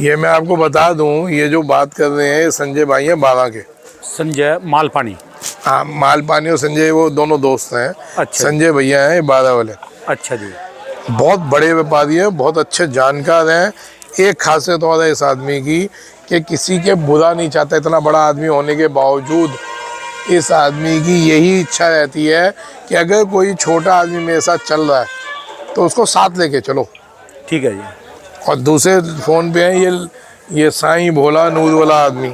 ये मैं आपको बता दूं, ये जो बात कर रहे हैं संजय भाई हैं बारा के, संजय मालपानी। हाँ, मालपानी और संजय वो दोनों दोस्त हैं। अच्छा। संजय भैया हैं बारा वाले, अच्छा जी। बहुत बड़े व्यापारी हैं, बहुत अच्छे जानकार हैं। एक खासियत और है इस आदमी की कि किसी के बुरा नहीं चाहता। इतना बड़ा आदमी होने के बावजूद इस आदमी की यही इच्छा रहती है कि अगर कोई छोटा आदमी मेरे साथ चल रहा है तो उसको साथ लेके चलो। ठीक है जी। और दूसरे फ़ोन पे हैं ये साईं भोला नूर वाला आदमी,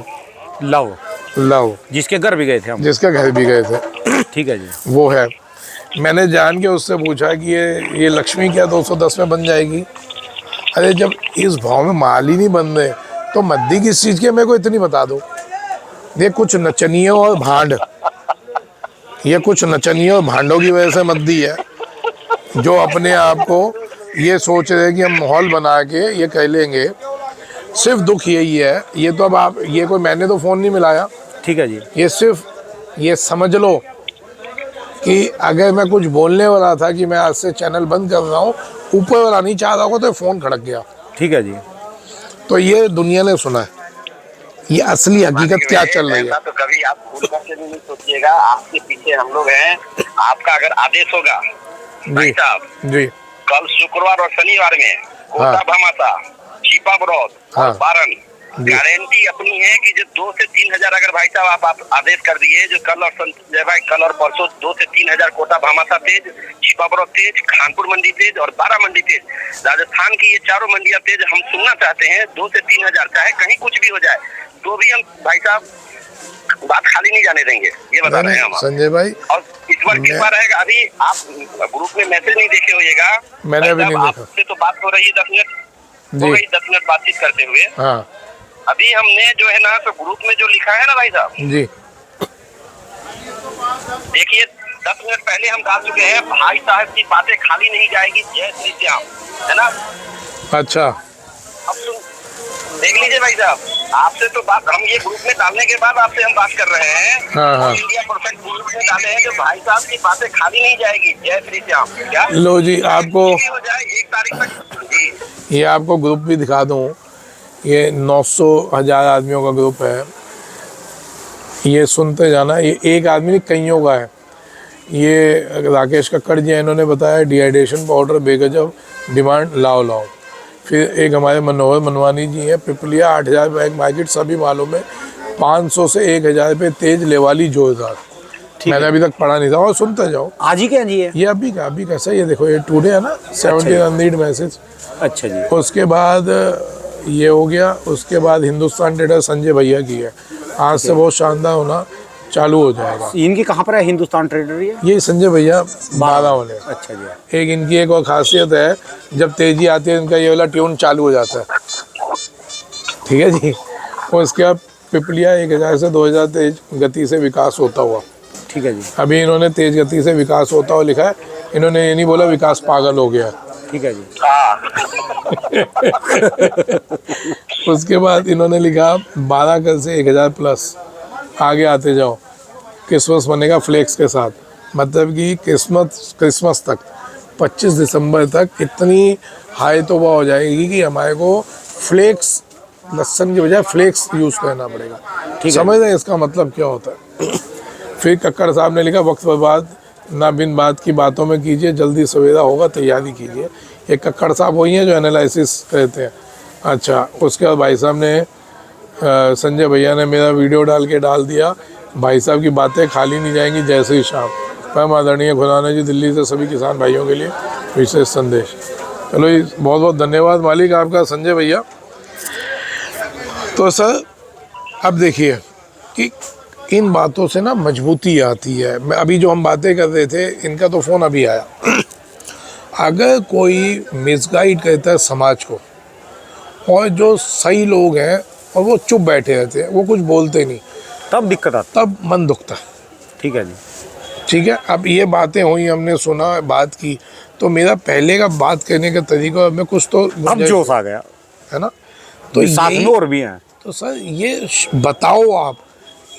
लव, जिसके घर भी गए थे हम। जिसके घर भी गए थे। ठीक है जी। वो है। मैंने जान के उससे पूछा कि ये लक्ष्मी क्या 210 में बन जाएगी? अरे जब इस भाव में माल ही नहीं बन रहे तो मद्दी किस चीज़ के, मेरे को इतनी बता दो। ये कुछ नचनियों और भांड, ये कुछ नचनियों और भांडों की वजह से मद्दी है, जो अपने आप को ये सोच रहे हैं कि हम माहौल बना के ये कह लेंगे। सिर्फ दुख यही है, ये तो अब आप, ये कोई मैंने तो फ़ोन नहीं मिलाया। ठीक है जी। ये सिर्फ ये समझ लो कि अगर मैं कुछ बोलने वाला था कि मैं आज से चैनल बंद कर रहा हूँ, ऊपर वाला नहीं चाह रहा होगा तो फ़ोन खड़क गया। ठीक है जी। तो ये दुनिया ने सुना है, ये असली हकीकत क्या चल रही है। तो कभी आप भूल करके भी नहीं सोचिएगा, आपके पीछे हम लोग हैं। आपका अगर आदेश होगा भाई साहब जी, कल शुक्रवार और शनिवार में कोटा भमासा, छिपा बरौद और बारन, गारंटी अपनी है कि जो 2 से 3 हजार अगर भाई साहब आप आदेश कर दिए, जो कल और भाई कल और परसों 2 से 3 हजार कोटा भामासा तेज, छिपा बरौद तेज, खानपुर मंडी तेज और 12 मंडी तेज, राजस्थान की ये चारों मंडियां तेज हम सुनना चाहते हैं। 2 से 3 हजार, चाहे कहीं कुछ भी हो जाए तो भी हम भाई साहब बात खाली नहीं जाने देंगे, ये बता रहे हैं हम संजय भाई। और इस बार किस बार रहेगा, अभी आप ग्रुप में मैसेज नहीं देखे होइएगा, मैंने अभी नहीं देखा। आपसे तो बात हो रही है 10 मिनट हो गई, 10 मिनट बातचीत करते हुए। हाँ अभी हमने जो है ना तो ग्रुप में जो लिखा है ना भाई साहब जी, देखिए 10 मिनट पहले हम डाल चुके हैं, भाई साहब की बातें खाली नहीं जाएगी, जय श्री श्याम, है ना। अच्छा, अब सुन देख लीजिए भाई साहब, आपसे तो बात हम ये ग्रुप में डालने के बाद आपसे हम बात कर रहे हैं। हाँ। इंडिया परफेक्ट ग्रुप में डाले हैं, जो भाई साहब की बातें खाली नहीं जाएगी, जय श्री श्याम। क्या लो जी, आपको हो जाए 1 तारीख तक जी। ये आपको ग्रुप भी दिखा दूँ। ये 900,000 आदमियों का ग्रुप है। ये सुनते जाना, ये एक आदमी नहीं कईयों का है। ये राकेश कक्कड़ जी हैं, इन्होंने बताया डिहाइड्रेशन पाउडर बेगजब डिमांड लाओ। फिर एक हमारे मनोहर मनवानी जी हैं, पिपलिया 8,000 बैग मार्केट, सभी मालों में 500 से 1,000 रुपये तेज लेवाली जोरदार। मैंने अभी तक पढ़ा नहीं था, और सुनते जाओ। आज ही क्या जी है? ये अभी का सही है, देखो ये टुडे है ना, 70 अनरीड मैसेज। अच्छा जी। उसके बाद ये हो गया, उसके बाद हिंदुस्तान ट्रेडर संजय भैया की है, आज से बहुत शानदार होना चालू हो जाएगा। इनकी कहाँ पर है हिंदुस्तान ट्रेडर? ये संजय भैया बारह वाले। अच्छा जी। एक इनकी एक और खासियत है, जब तेजी आती है इनका ये वाला ट्यून चालू हो जाता है। ठीक है जी। और उसके बाद पिपलिया 1,000 से 2,000 तेज गति से विकास होता हुआ। ठीक है जी। अभी इन्होंने तेज गति से विकास होता हुआ लिखा है, इन्होंने ये नहीं बोला विकास पागल हो गया। ठीक है जी। उसके बाद इन्होंने लिखा 12 कल से 1,000 प्लस, आगे आते जाओ, क्रिसमस बनेगा फ्लेक्स के साथ। मतलब कि क्रिसमस तक 25 दिसंबर तक इतनी हाई तोबा हो जाएगी कि हमारे को फ्लेक्स, लहसुन की बजाय फ्लेक्स यूज़ करना पड़ेगा। समझ रहे हैं इसका मतलब क्या होता है। फिर कक्कड़ साहब ने लिखा वक्त बर्बाद ना बिन बात की बातों में कीजिए, जल्दी सवेरा होगा तैयारी कीजिए। ये कक्कड़ साहब वही हैं जो एनालिसिस करते हैं। अच्छा, उसके बाद भाई साहब ने संजय भैया ने मेरा वीडियो डाल दिया भाई साहब की बातें खाली नहीं जाएंगी जैसे ही शाम। परम आदरणीय खुराना जी दिल्ली से सभी किसान भाइयों के लिए विशेष संदेश। चलो ये बहुत बहुत धन्यवाद मालिक आपका संजय भैया। तो सर अब देखिए कि इन बातों से ना मजबूती आती है। मैं अभी जो हम बातें कर रहे थे इनका तो फ़ोन अभी आया। अगर कोई मिसगाइड करता है समाज को और जो सही लोग हैं और वो चुप बैठे रहते हैं, वो कुछ बोलते नहीं, तब दिक्कत आती तब मन दुखता है। ठीक है जी। ठीक है, अब ये बातें हुई, हमने सुना, बात की, तो मेरा पहले का बात करने का तरीका में कुछ तो अब जोश आ गया है ना। तो साथ में और भी हैं। तो सर ये बताओ आप,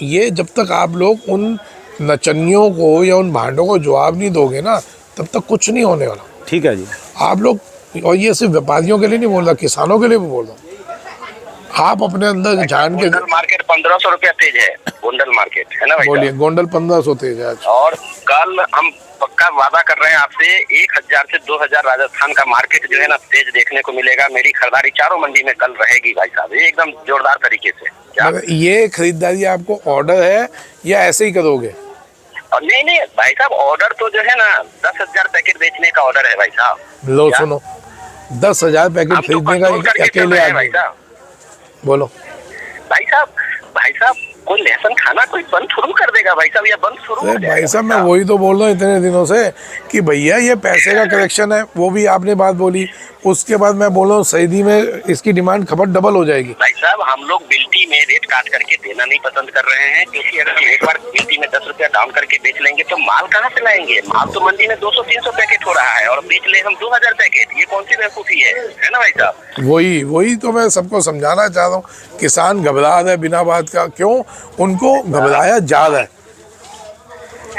ये जब तक आप लोग उन नचनियों को या उन भांडों को जवाब नहीं दोगे ना, तब तक कुछ नहीं होने वाला। ठीक है जी। आप लोग, और ये सिर्फ व्यापारियों के लिए नहीं बोल रहा, किसानों के लिए भी बोल रहा हूँ, आप अपने अंदर जान के। गोंडल मार्केट 1500 रुपया तेज है, गोंडल मार्केट है ना भाई। बोलिए। गोंडल 1500 तेज है आज। और कल हम पक्का वादा कर रहे हैं आपसे 1000 से 2000 राजस्थान का मार्केट जो है ना तेज देखने को मिलेगा। मेरी खरीदारी चारों मंडी में कल रहेगी भाई साहब, एकदम जोरदार तरीके से। क्या मगर ये खरीदारी आपको ऑर्डर है या ऐसे ही करोगे? और नहीं भाई साहब, ऑर्डर तो जो है ना 10,000 पैकेट बेचने का ऑर्डर है भाई साहब। लो सुनो, 10,000 पैकेट हम तो खरीदने कंट्रोल का करके चल अकेले रहे हैं भाई आदमी। साहब। बोलो भाई साहब कोई लहसुन खाना कोई बंद शुरू कर देगा भाई साहब, या बंद शुरू हो अरे जाएगा भाई साहब, मैं वही तो बोल रहा हूँ इतने दिनों से कि भैया ये पैसे का कलेक्शन है, वो भी आपने बात बोली। उसके बाद मैं बोल रहा हूँ सईदी में इसकी डिमांड खपत डबल हो जाएगी। भाई साहब हम लोग बिल्टी में रेट काट करके देना नहीं पसंद कर रहे हैं, क्योंकि अगर हम एक बार बिल्टी में 10 रुपया डाउन करके बेच लेंगे तो माल कहाँ से लाएंगे। माल तो मंडी में 200-300 पैकेट हो रहा है और बेच ले हम 2000 पैकेट, ये कौन सी बेवकूफी है ना भाई साहब। वही तो मैं सबको समझाना चाह रहा हूँ। किसान घबरा रहा है बिना बात का, क्यों? उनको घबराया जा रहा है,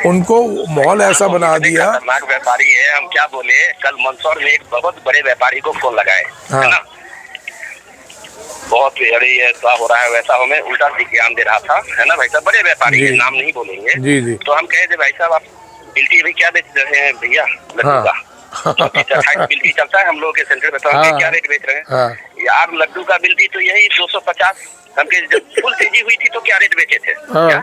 उनको माहौल ऐसा बना दिया। खतरनाक व्यापारी है, हम क्या बोले। कल मंदसौर में एक बहुत बड़े व्यापारी को फोन लगाए, हाँ। है ना, बहुत अरे ऐसा हो रहा है वैसा, हमें उल्टा ज्ञान दे रहा था, है ना भाई साहब। बड़े व्यापारी के नाम नहीं बोलेंगे। जी। तो हम कहे थे भाई साहब आप बिल्टी अभी क्या बेच रहे हैं भैया, लड्डू का 28 बिल्टी चलता है हम लोग के सेंटर में, तो हम क्या रेट बेच रहे हैं यार लड्डू का बिल्टी तो यही 250। हमके जब फुल तेजी हुई थी तो क्या रेट बेचे थे, क्या?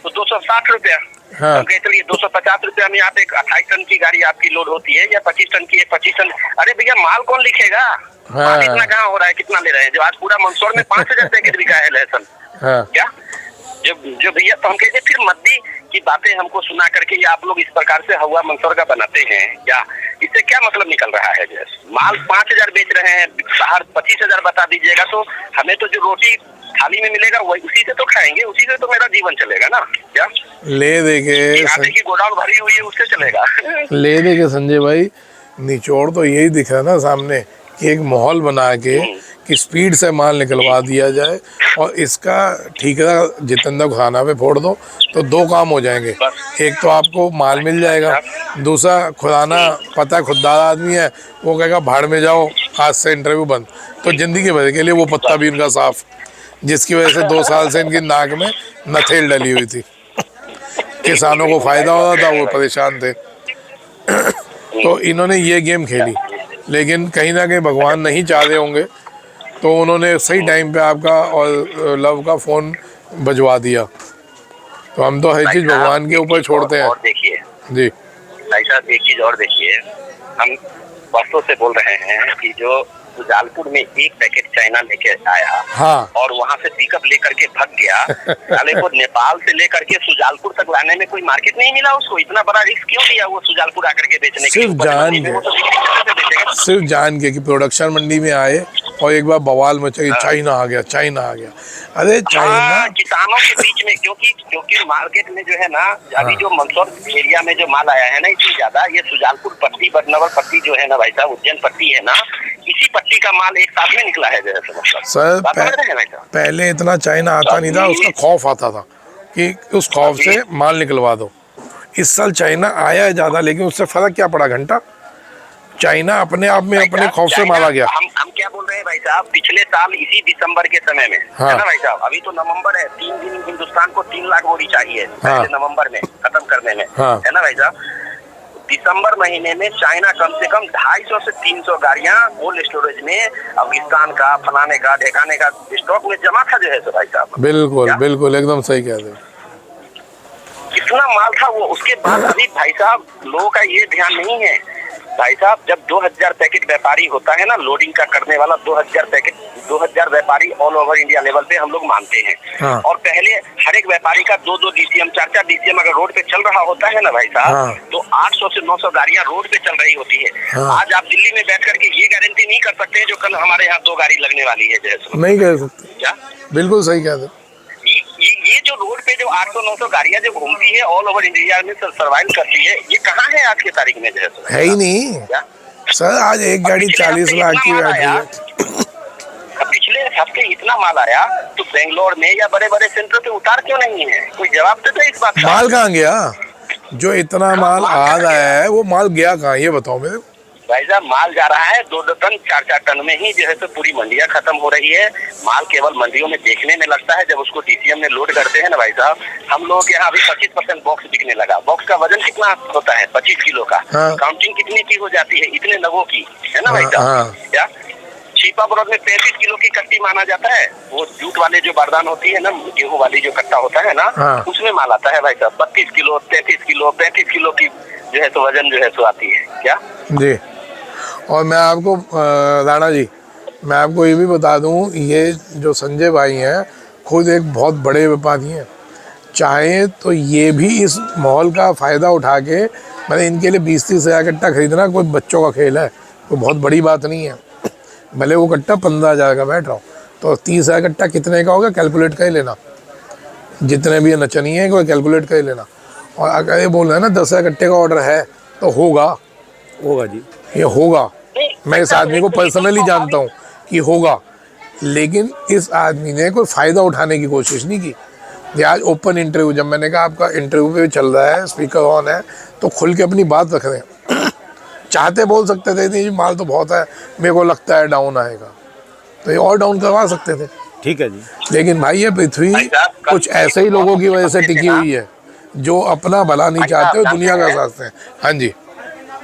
तो 260 रुपया। हम कहे चलिए 250 रुपया में आप एक 28 टन की गाड़ी आपकी लोड होती है, या 25 टन की, 25 टन। अरे भैया माल कौन लिखेगा, माल इतना कहाँ हो रहा है, कितना ले रहे हैं। जो आज पूरा मंदसौर में 5000 पैकेट बिका है लहसुन, क्या? जो भैया, तो हम कहते फिर मद्दी की बातें हमको सुना करके ये आप लोग इस प्रकार से हवा मंदसौर का बनाते हैं क्या? इससे क्या मतलब निकल रहा है? जैसे माल 5000 बेच रहे हैं, बाहर 25,000 बता दीजिएगा, तो हमें तो जो रोटी थाली में मिलेगा वही, उसी से तो खाएंगे, उसी से तो मेरा जीवन चलेगा ना, क्या? ले देखे आटे की गोडाउन भरी हुई है, उससे चलेगा। ले देखे संजय भाई, निचोड़ तो यही दिख रहा है ना सामने कि एक माहौल बना के कि स्पीड से माल निकलवा दिया जाए और इसका ठीकरा जितेंद्र खाना पे फोड़ दो, तो 2 काम हो जाएंगे। एक तो आपको माल मिल जाएगा, दूसरा खुराना पता खुददार आदमी है, वो कहेगा भाड़ में जाओ, आज से इंटरव्यू बंद। तो जिंदगी भर के लिए वो पत्ता भी उनका साफ, जिसकी वजह से 2 साल से इनकी नाक में नथेल डली हुई थी। किसानों को फायदा हो रहा था, वो परेशान थे। तो इन्होंने ये गेम खेली, लेकिन कहीं ना कहीं भगवान नहीं चाह रहे होंगे, तो उन्होंने सही टाइम पे आपका और लव का फोन बजवा दिया। तो हम तो हर चीज भगवान के ऊपर छोड़ते हैं। और देखिए जी भाई साहब, एक चीज और देखिए, हम वर्षों से बोल रहे हैं कि जो सुजालपुर में एक पैकेट चाइना लेके आया, हाँ, और वहाँ से पिकअप लेकर के भग गया, साले को नेपाल से लेकर के सुजालपुर तक लाने में कोई मार्केट नहीं मिला उसको। इतना बड़ा रिस्क क्यों लिया वो सुजालपुर आकर के बेचने के लिए? सिर्फ जान के कि प्रोडक्शन मंडी में आए और एक बार बवाल मचा, चाइना आ गया। अरे चाइना किसानों के बीच में, क्योंकि मार्केट में जो है ना, अभी जो मंदसौर एरिया में जो माल आया है ना, इतनी ज्यादा, ये सुजालपुर पट्टी, बदनवर पट्टी जो है ना भाई साहब, उज्जैन पट्टी है ना, इसी पट्टी का माल एक साथ में निकला है सर। पहले इतना चाइना आता नहीं था, उसका खौफ आता था कि उस खौफ से माल निकलवा दो। इस साल चाइना आया है ज्यादा, लेकिन उससे फर्क क्या पड़ा? घंटा चाइना अपने आप में अपने खौफ से मारा गया। हम क्या बोल रहे हैं भाई साहब, पिछले साल इसी दिसंबर के समय में, है ना भाई साहब, अभी तो नवंबर है, 3 दिन हिंदुस्तान को 3 लाख बोरी चाहिए नवंबर में खत्म करने में, है ना भाई साहब। दिसंबर महीने में चाइना कम से कम 250 से 300 गाड़ियां कोल्ड स्टोरेज में अफगानिस्तान का, फलाने का, ढेकाने का स्टॉक में जमा था जो है भाई साहब। बिल्कुल एकदम सही कह रहे हैं। इतना माल था वो। उसके बाद अभी भाई साहब लोगों का ये ध्यान नहीं है भाई साहब, जब 2000 पैकेट व्यापारी होता है ना लोडिंग का करने वाला, 2000 पैकेट, 2000 व्यापारी ऑल ओवर इंडिया लेवल पे हम लोग मानते हैं। हाँ। और पहले हर एक व्यापारी का 2-2 DCM 4-4 DCM अगर रोड पे चल रहा होता है ना भाई साहब, हाँ। तो 800 से 900 गाड़ियां रोड पे चल रही होती है। हाँ। आज आप दिल्ली में बैठ करके ये गारंटी नहीं कर सकते हैं जो कल हमारे यहाँ 2 गाड़ी लगने वाली है जैसे। नहीं कह सकते, क्या बिल्कुल सही कहते। ये जो रोड पे जो 800-900 गाड़ियां जो घूमती है ऑल ओवर इंडिया में सर्वाइव करती है, ये कहाँ है आज की तारीख में जैसे? है ही नहीं क्या सर, आज एक गाड़ी 40 लाख की बैठ रही है। पिछले हफ्ते इतना माल आया तो बेंगलोर में या बड़े बड़े सेंटर पे उतार क्यों नहीं है? कोई जवाब तो दे इस बात का। माल कहाँ गया? जो इतना माल आ रहा है वो माल गया कहाँ, ये बताओ मेरे। भाई साहब माल जा रहा है 2-2 टन 4-4 टन में ही जो है तो पूरी मंडियां खत्म हो रही है। माल केवल मंडियों में देखने में लगता है, जब उसको DCM में लोड करते हैं ना भाई साहब, हम लोग के यहाँ अभी 25% बॉक्स बिकने लगा। बॉक्स का वजन कितना होता है? 25 किलो का। हाँ। काउंटिंग कितनी की हो जाती है? इतने नगों की, है ना भाई साहब? हाँ। क्या छिपा ब्रॉड में 35 किलो की कट्टी माना जाता है। वो जूट वाले जो बारदान होती है ना, गेहूं वाली जो कट्टा होता है ना, हाँ। उसमें माल आता है भाई साहब 32 किलो 33 किलो 35 किलो की जो है तो वजन जो है तो आती है। क्या जी, और मैं आपको राणा जी, मैं आपको ये भी बता दूं, ये जो संजय भाई हैं खुद एक बहुत बड़े व्यापारी हैं। चाहे तो ये भी इस माहौल का फ़ायदा उठा के, मैंने इनके लिए 20-30 हज़ार कट्टा खरीदना कोई बच्चों का खेल है, तो बहुत बड़ी बात नहीं है। भले वो कट्टा 15,000 का बैठ रहा हो, तो 30,000 कट्टा कितने का होगा कैलकुलेट कर ही लेना। जितने भी नचनी है कोई कैलकुलेट कर ही लेना। और अगर ये बोल रहे हैं ना 10,000 कट्टे का ऑर्डर है तो होगा जी, ये होगा। मैं इस आदमी को पर्सनली जानता हूँ कि होगा, लेकिन इस आदमी ने कोई फ़ायदा उठाने की कोशिश नहीं की। ये आज ओपन इंटरव्यू, जब मैंने कहा आपका इंटरव्यू पे चल रहा है, स्पीकर ऑन है, तो खुल के अपनी बात रख रहे हैं। चाहते बोल सकते थे नहीं माल तो बहुत है, मेरे को लगता है डाउन आएगा, तो ये और डाउन करवा सकते थे। ठीक है जी। लेकिन भाई ये पृथ्वी कुछ ऐसे ही लोगों की वजह से टिकी हुई है जो अपना भला नहीं चाहते और दुनिया का साथते हैं। हाँ जी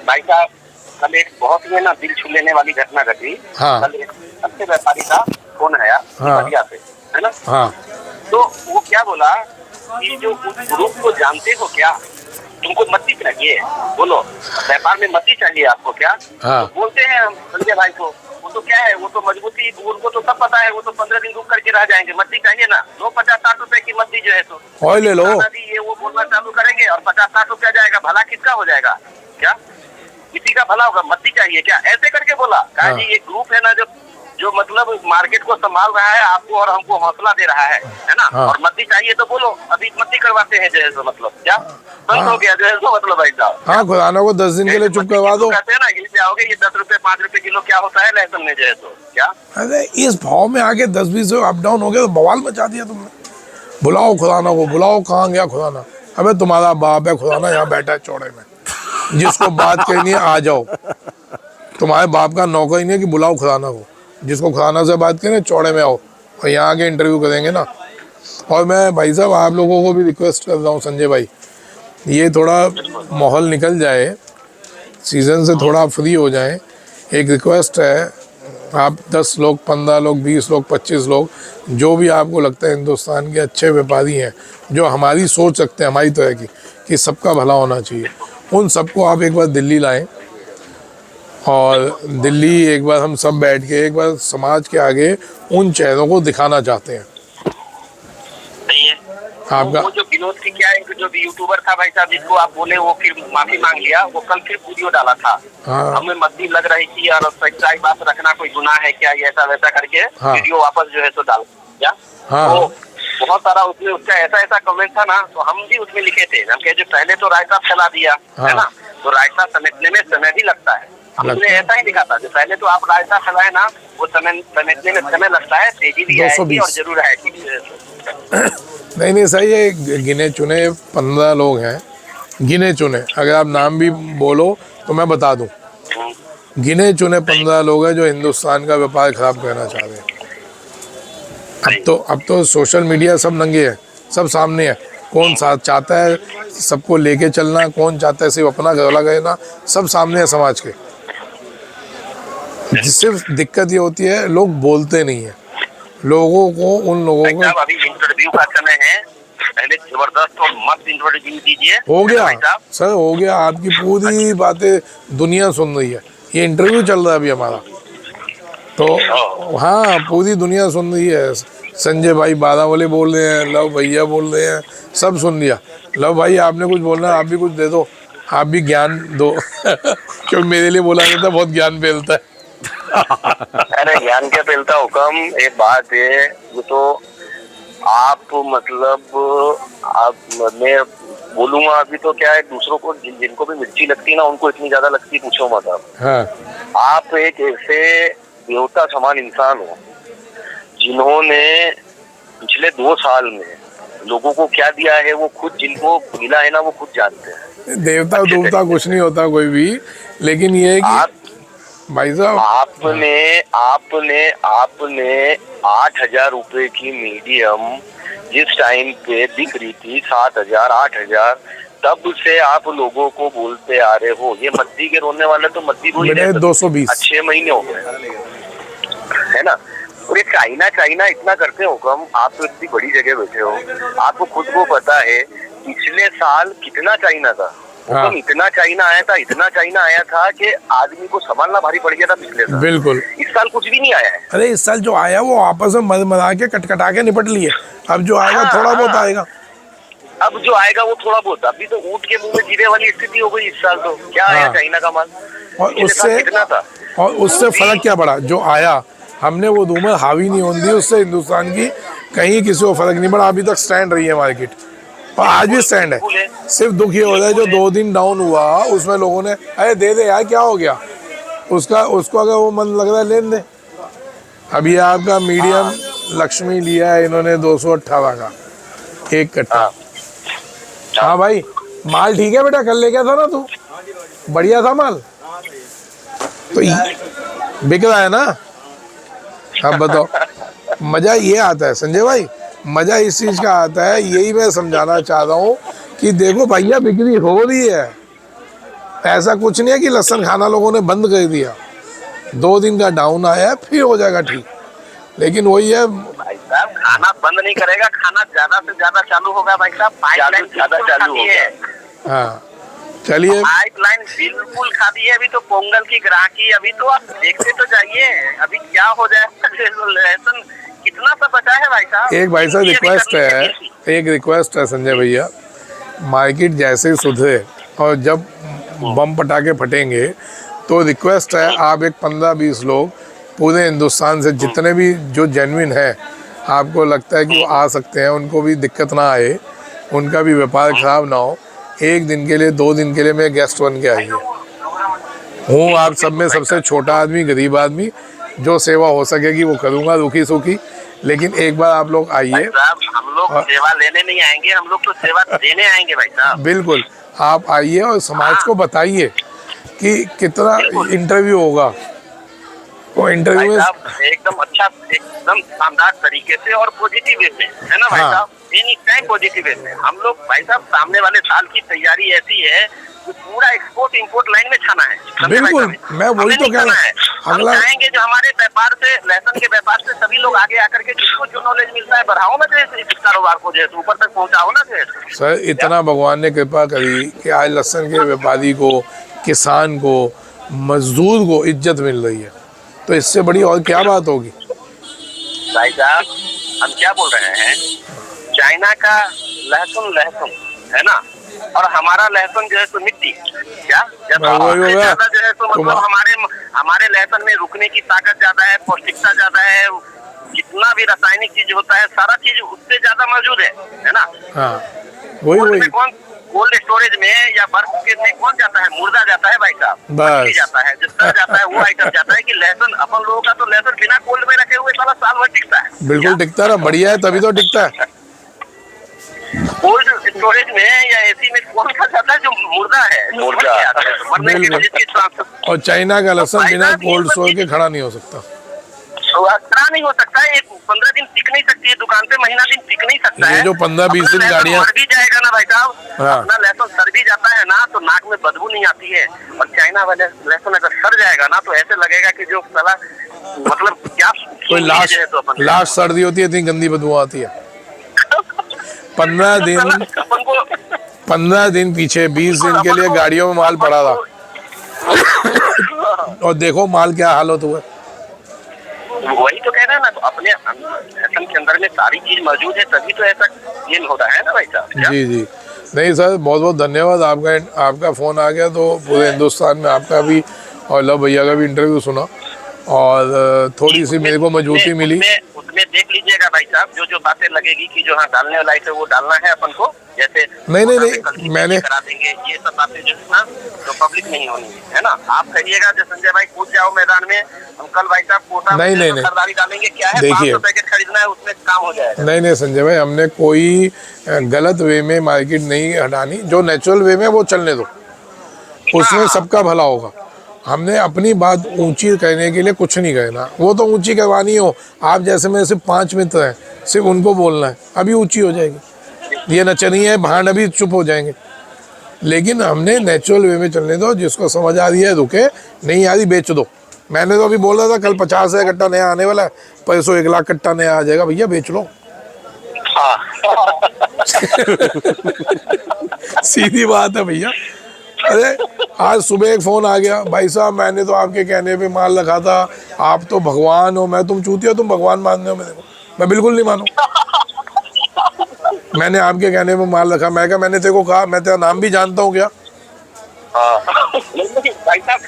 भाई साहब, कल एक बहुत ही ना दिल छू लेने वाली घटना घटी। हाँ। कल एक अच्छे व्यापारी का फोन आया हाँ। बढ़िया से, है ना? हाँ। तो वो क्या बोला कि जो उस ग्रुप को जानते हो क्या, तुमको मत्ती चाहिए, बोलो व्यापार में मत्ती चाहिए आपको क्या? हाँ। तो बोलते हैं हम संजय भाई को, वो तो क्या है, वो तो मजबूती, उनको तो सब पता है, वो तो 15 दिन रुक करके रह जाएंगे। मत्ती चाहिए ना, लो 50-60 रुपए की मत्ती जो है तो और ले लो। ये वो बोलना चालू करेंगे और 50-60 रुपया जाएगा। भला किसका हो जाएगा? क्या किसी का भला होगा? मत्ती चाहिए क्या, ऐसे करके बोला। कहा हाँ। जी ये ग्रुप है ना जो मतलब मार्केट को संभाल रहा है, आपको और हमको हौसला दे रहा है ना? हाँ। और मत्ती चाहिए तो बोलो, अभी मत्ती करवाते हैं जो है सो, मतलब क्या बंद हो गया जो है सो, मतलब भाई साहब। हाँ, खुदाना को 10 दिन के लिए चुप करवा दो। कहते हैं ना हिल जाओगे, ये 10 रुपए 5 रुपए किलो क्या होता है लहसुन में जो है तो क्या? अरे इस भाव में आके 10-20 अप डाउन हो गया तो बवाल मचा दिया तुमने। बुलाओ खुदाना को, बुलाओ। कहाँ गया खुदाना? अबे तुम्हारा बाप है खुदाना, यहाँ बैठा है चौड़े में, जिसको बात करनी है आ जाओ। तुम्हारे बाप का नौकर ही नहीं है कि बुलाओ खुदाना को। जिसको खुदाना से बात करें चौड़े में आओ और यहाँ आके इंटरव्यू करेंगे ना। और मैं भाई साहब आप लोगों को भी रिक्वेस्ट कर रहा हूँ, संजय भाई, ये थोड़ा माहौल निकल जाए, सीज़न से थोड़ा फ्री हो जाए। एक रिक्वेस्ट है, आप 10 लोग, 15 लोग, 20 लोग, 25 लोग, जो भी आपको लगता है हिंदुस्तान के अच्छे व्यापारी हैं, जो हमारी सोच रखते हैं हमारी तरह की कि सबका भला होना चाहिए, उन सबको आप एक बार दिल्ली लाएं और दिल्ली एक बार हम सब बैठ के एक बार समाज के आगे उन चेहरों को दिखाना चाहते हैं। सही है। आपका वो जो विनोद की क्या है, जो भी यूट्यूबर था भाई साहब, जिसको आप बोले वो फिर माफी मांग लिया, वो कल फिर वीडियो डाला था। हाँ। हमें मद्दी लग रही थी और सच्चाई बात रखना कोई गुनाह है क्या, ये ऐसा वैसा करके हाँ। वीडियो वापस जो है तो डाल क्या। हाँ। तो बहुत सारा उसमें उसका ऐसा कमेंट था ना, तो हम भी उसमें लिखे थे, हम कहे जो पहले तो रायता फैला दिया है ना, तो रायता समेटने में समय भी लगता है। हमने ऐसा ही लिखा था, जो पहले तो आप रायता फैलाए ना, वो समेटने में समय लगता है, तेजी भी आएगी और जरूर आएगी। नहीं सही है। गिने चुने 15 लोग हैं, गिने चुने, अगर आप नाम भी बोलो तो मैं बता दूं, गिने चुने 15 लोग हैं जो हिंदुस्तान का व्यापार खराब करना चाह रहे हैं। अब तो सोशल मीडिया सब नंगे है, सब सामने है। कौन साथ चाहता है सबको लेके चलना, कौन चाहता है सिर्फ अपना घर वाला कहना, सब सामने है समाज के। सिर्फ दिक्कत ये होती है लोग बोलते नहीं है, लोगों को, उन लोगों को। अभी इंटरव्यू का समय है पहले जबरदस्त और मस्त इंट्रोडक्शन दीजिए। हो गया भाई साहब, सर, हो गया। आपकी पूरी बातें दुनिया सुन रही है। ये इंटरव्यू चल रहा है अभी हमारा, तो हाँ पूरी दुनिया सुन रही है। संजय भाई बारावले बोल रहे हैं, लव भैया बोल रहे हैं, सब सुन लिया। लव भाई आपने कुछ बोलना है, आप भी कुछ दे दो, आप भी ज्ञान दो क्योंकि मेरे लिए बोला जाता है बहुत ज्ञान फैलता है। अरे ज्ञान क्या फैलता हुकम, एक बात है, वो तो आप मतलब आप मैं बोलूंगा अभी तो क्या है, दूसरों को जिनको भी मिर्ची लगती है ना उनको इतनी ज्यादा लगती है, पूछो मत आप। हाँ आप एक ऐसे देवता समान इंसान हो जिन्होंने पिछले 2 साल में लोगों को क्या दिया है वो खुद, जिनको मिला है ना वो खुद जानते हैं। देवता देवता कुछ नहीं होता कोई भी, लेकिन ये है कि भाई साहब आपने 8,000 रुपए की मीडियम जिस टाइम पे दिख रही थी 7,000 8,000, तब से आप लोगों को बोलते आ रहे हो। ये मद्दी के रोने वाले तो मद्दी को ही 220 6 महीने हो गए, है ना। और ये चाइना इतना करते हो कम, आप तो इतनी बड़ी जगह बैठे हो, आपको खुद को पता है पिछले साल कितना चाइना था। हाँ। इतना चाइना आया था कि आदमी को संभालना भारी पड़ गया था पिछले साल। बिल्कुल। इस साल कुछ भी नहीं आया है। अरे इस साल जो आया वो आपस में मर के कटकटा के निपट लिए। अब जो आएगा थोड़ा बहुत आएगा। अब जो आएगा वो थोड़ा बहुत, अभी तो ऊंट के मुंह में जीरे वाली स्थिति हो गई इस साल। तो क्या आया चाइना का माल, और उससे फर्क क्या पड़ा जो आया, हमने वो उम्र हावी नहीं होने दी उससे हिंदुस्तान की, कहीं किसी को फर्क नहीं पड़ा। अभी तक स्टैंड रही है मार्केट, और आज भी स्टैंड है। सिर्फ दुख ये हो रहा है जो 2 दिन डाउन हुआ उसमें लोगों ने अरे दे दे यार क्या हो गया, उसको अगर वो मन लग रहा है लेन दे। अभी आपका मीडियम लक्ष्मी लिया है इन्होंने 218 का 1 कट्टा। हाँ भाई माल ठीक है बेटा, कल ले गया था ना तू, बढ़िया था माल, तो बिक रहा है ना। अब बताओ मजा ये आता है संजय भाई, मजा इस चीज का आता है। यही मैं समझाना चाह रहा हूँ कि देखो भैया बिक्री हो रही है, ऐसा कुछ नहीं है कि लहसुन खाना लोगों ने बंद कर दिया। 2 दिन का डाउन आया है, फिर हो जाएगा ठीक, लेकिन वही है भाई साहब, खाना बंद नहीं करेगा, खाना ज्यादा से ज्यादा चालू होगा भाई साहब। पाइपलाइन ज्यादा चालू है। हाँ चलिए, पाइपलाइन बिल्कुल खाती है। अभी तो पोंगल की ग्राहकी, अभी तो आप देखते तो जाइए अभी क्या हो जाएगा। लहसुन कितना सा बचा है भाई साहब। एक भाई साहब रिक्वेस्ट है संजय भैया, मार्केट जैसे ही सुधरे और जब बम पटाखे फटेंगे तो रिक्वेस्ट है आप एक 15-20 लोग पूरे हिंदुस्तान से जितने भी जो जेन्युइन है, आपको लगता है कि वो आ सकते हैं, उनको भी दिक्कत ना आए, उनका भी व्यापार खराब ना हो, 1 दिन के लिए 2 दिन के लिए मैं गेस्ट बन के आइए। हूँ आप सब में सबसे छोटा आदमी, गरीब आदमी, जो सेवा हो सकेगी वो करूँगा रूखी सूखी, लेकिन एक बार आप लोग आइए। हम लोग सेवा लेने नहीं आएंगे, हम लोग तो सेवा देने आएंगे भाई साहब। बिल्कुल, आप आइए और समाज को बताइए कि कितना इंटरव्यू होगा। वो इंटरव्यू में एकदम अच्छा, एकदम शानदार तरीके से और पॉजिटिव वे में, है ना भाई साहब, एनी टाइम पॉजिटिव वे में। हम लोग भाई साहब सामने वाले साल की तैयारी ऐसी है कि पूरा एक्सपोर्ट इंपोर्ट लाइन में छाना है। बिल्कुल, मैं वही तो कह रहा हूँ। अगला चाहेंगे जो हमारे व्यापार से, लहसुन के व्यापार से सभी लोग आगे आकर के जिसको जो नॉलेज मिलता है बढ़ाओ ना, जो इस कारोबार को जो ऊपर तक पहुंचाओ ना। सर इतना भगवान ने कृपा करी कि आज लहसुन के व्यापारी को, किसान को, मजदूर को इज्जत मिल रही है, तो इससे बड़ी और क्या बात होगी। भाई साहब हम क्या बोल रहे हैं, चाइना का लहसुन है ना, और हमारा लहसुन जो है तो मिट्टी, क्या ज्यादा जो है तो मतलब हमारे लहसुन में रुकने की ताकत ज्यादा है, पौष्टिकता ज्यादा है, जितना भी रासायनिक चीज होता है सारा चीज उससे ज्यादा मौजूद है ना। हाँ वही कौन कोल्ड स्टोरेज में या बर्फ के में कौन जाता है, मुर्दा जाता है भाई साहब, मछली जाता है, जो तर जाता है वो आइटम जाता है। कि लहसुन अपन लोगों का तो लहसुन बिना कोल्ड में रखे हुए साला साल भर टिकता है। बिल्कुल टिकता है, बढ़िया है तभी तो टिकता है। कोल्ड स्टोरेज में या एसी में कौन सा जाता है, जो मुर्दा है, और चाइना का लहसुन बिना कोल्ड स्टोर के खड़ा नहीं हो सकता, खड़ा नहीं हो सकता है। 15 दिन टिक नहीं सकती है दुकान पे, महीना दिन टिक नहीं सकता है। ये जो 15-20 दिन गाड़ियाँ भी जाएगा ना भाई साहब, अपना लहसुन सड़ भी जाता है ना तो नाक में बदबू नहीं आती है। और चाइना वाले लहसुन अगर सड़ जाएगा ना तो ऐसे लगेगा कि जो साला मतलब क्या, कोई लाश सर्दी होती है, इतनी गंदी बदबू आती है। 15 दिन अपन को 15 दिन पीछे 20 दिन के लिए गाड़ियों में माल पड़ा था और देखो माल क्या हालत हुआ। वही तो कह रहा है ना, तो अपने फैशन के अंदर में सारी चीज मौजूद है, तभी तो ऐसा गेम हो रहा है ना भाई साहब। जी जी, नहीं सर बहुत बहुत धन्यवाद, आपका फ़ोन आ गया तो पूरे हिंदुस्तान में आपका भी और लव भैया का भी इंटरव्यू सुना और थोड़ी सी मेरे को मजबूती मिली। उसमें देख लीजिएगा भाई साहब, जो जो बातें लगेगी कि जो हाँ डालने वाला है वो डालना है अपन को, जैसे नहीं मैंने करा देंगे ये सब बातें जो है ना तो पब्लिक नहीं होनी है ना। आप कहिएगा जो संजय भाई कूद जाओ मैदान में, हम कल भाई साहब कोटा में सरदारी डालेंगे, क्या है 500 पैकेट खरीदना है उसमें काम हो जाएगा। नहीं संजय भाई, हमने कोई गलत वे में मार्केट नहीं हटानी, जो नेचुरल वे में वो चलने दो, उसमें सबका भला होगा। हमने अपनी बात ऊंची कहने के लिए कुछ नहीं कहना, वो तो ऊंची करवानी हो, आप जैसे मेरे सिर्फ 5 मित्र हैं, सिर्फ उनको बोलना है, अभी ऊंची हो जाएगी। ये नचनी है भांड अभी चुप हो जाएंगे, लेकिन हमने नेचुरल वे में चलने दो। जिसको समझ आ रही है रुके, नहीं आ रही बेच दो। मैंने तो अभी बोल रहा था कल 50,000 कट्टा नया आने वाला है, परसों 1 लाख कट्टा नया आ जाएगा, भैया बेच लो। सीधी बात है भैया। अरे आज सुबह एक फ़ोन आ गया, भाई साहब मैंने तो आपके कहने पे माल रखा था, आप तो भगवान हो, मैं तुम चूतिया तुम भगवान मानते हो मेरे को। मैं बिल्कुल नहीं मानू, मैंने आपके कहने पे माल रखा। मैं क्या, मैंने तेरे को कहा मैं तेरा नाम भी जानता हूँ क्या? भाई साहब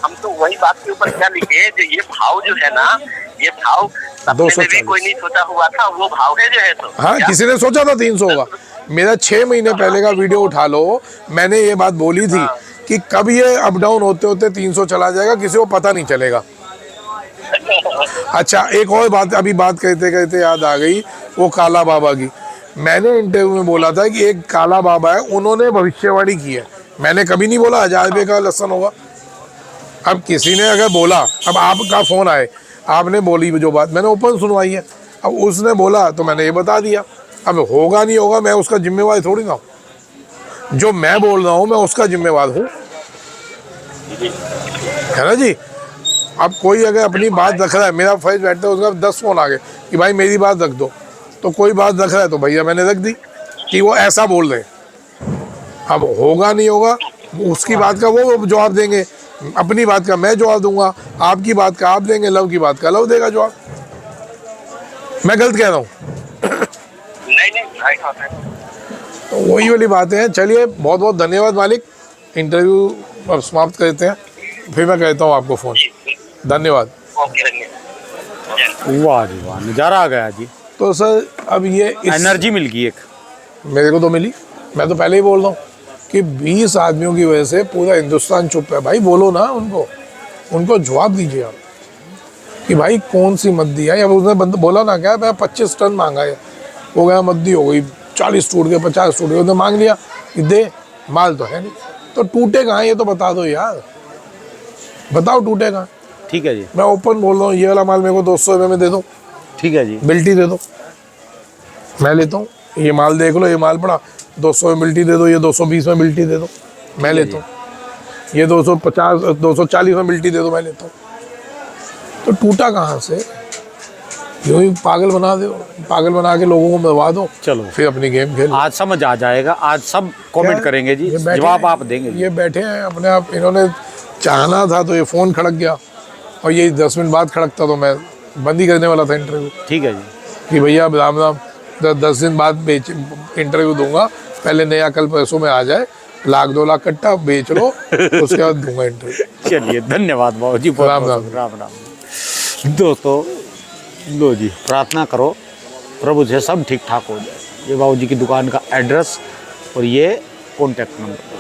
हम तो वही बात के ऊपर क्या लिखे, जो ये भाव जो है ना, ये भाव सपने में भी कोई नहीं सोचा हुआ था, वो भाव है जो है। तो हाँ, किसी ने सोचा था 300 होगा। मेरा 6 महीने पहले का वीडियो उठा लो, मैंने ये बात बोली थी कि कब ये अप डाउन होते होते 300 चला जाएगा, किसी को पता नहीं चलेगा। अच्छा एक और बात, अभी बात कहते कहते याद आ गई, वो काला बाबा की। मैंने इंटरव्यू में बोला था कि एक काला बाबा है, उन्होंने भविष्यवाणी की है। मैंने कभी नहीं बोला 1000 रुपये का लहसन होगा। अब किसी ने अगर बोला, अब आपका फ़ोन आए, आपने बोली जो बात, मैंने ओपन सुनवाई है, अब उसने बोला तो मैंने ये बता दिया। अब होगा नहीं होगा, मैं उसका जिम्मेवार थोड़ी ना हूँ। जो मैं बोल रहा हूँ मैं उसका जिम्मेवार हूँ, है ना जी। अब कोई अगर अपनी बात रख रहा है, मेरा फर्ज बैठता है, उसका 10 फ़ोन आ गए कि भाई मेरी बात रख दो, तो कोई बात रख रहा है तो भैया मैंने रख दी कि वो ऐसा बोल रहे हैं। अब होगा नहीं होगा, उसकी बात का वो जवाब देंगे, अपनी बात का मैं जवाब दूंगा, आपकी बात का आप देंगे, लव की बात का लव देगा जवाब। मैं गलत कह रहा हूँ? नहीं तो वही वाली बातें हैं। चलिए बहुत बहुत धन्यवाद मालिक, इंटरव्यू अब समाप्त करते हैं, फिर मैं कहता हूँ आपको फ़ोन। धन्यवाद। वाह जी वाह, नज़ारा आ गया जी। तो सर अब ये एनर्जी मिल गई एक, मेरे को तो मिली। मैं तो पहले ही बोल रहा हूँ कि 20 आदमियों की वजह से पूरा हिंदुस्तान चुप है। भाई बोलो ना उनको जवाब दीजिए आप कि भाई कौन सी मद्दी है। या उसने बोला ना क्या, मैं 25 टन मांगा है, हो गया मद्दी हो गई, 40 टूट गए, 50 टूट गए, उसने मांग लिया कि दे, माल तो है नहीं, तो टूटे कहाँ ये तो बता दो यार, बताओ टूटे कहाँ। ठीक है जी, मैं ओपन बोल रहा हूँ, ये वाला माल मेरे को 200 रुपये में दे दो, ठीक है जी, बिल्टी दे दो, मैं लेता हूँ। ये माल देख लो, ये माल पड़ा 200 में बिल्टी दे दो, ये 220 में बिल्टी दे दो, मैं लेता हूँ। ये 250 240 में बिल्टी दे दो, मैं लेता हूँ। तो टूटा कहाँ से? यूँ ही पागल बना के लोगों को मरवा दो, चलो फिर अपनी गेम खेल। आज समझ आ जाएगा, आज सब कमेंट करेंगे जी, जवाब आप देंगे। ये बैठे हैं अपने आप, इन्होंने चाहना था तो ये फ़ोन खड़क गया, और ये 10 मिनट बाद खड़कता तो मैं बंद ही करने वाला था इंटरव्यू। ठीक है जी, कि भैया राम राम, 10 दिन बाद इंटरव्यू दूंगा, पहले नया कल परसों में आ जाए, 1-2 लाख कट्टा बेच लो, उसके बाद दूंगा इंटरव्यू। चलिए धन्यवाद बाबू जी, राम राम। राम राम। दोस्तों लो जी, प्रार्थना करो प्रभु से सब ठीक ठाक हो जाए। ये बाबू जी की दुकान का एड्रेस और ये कॉन्टैक्ट नंबर।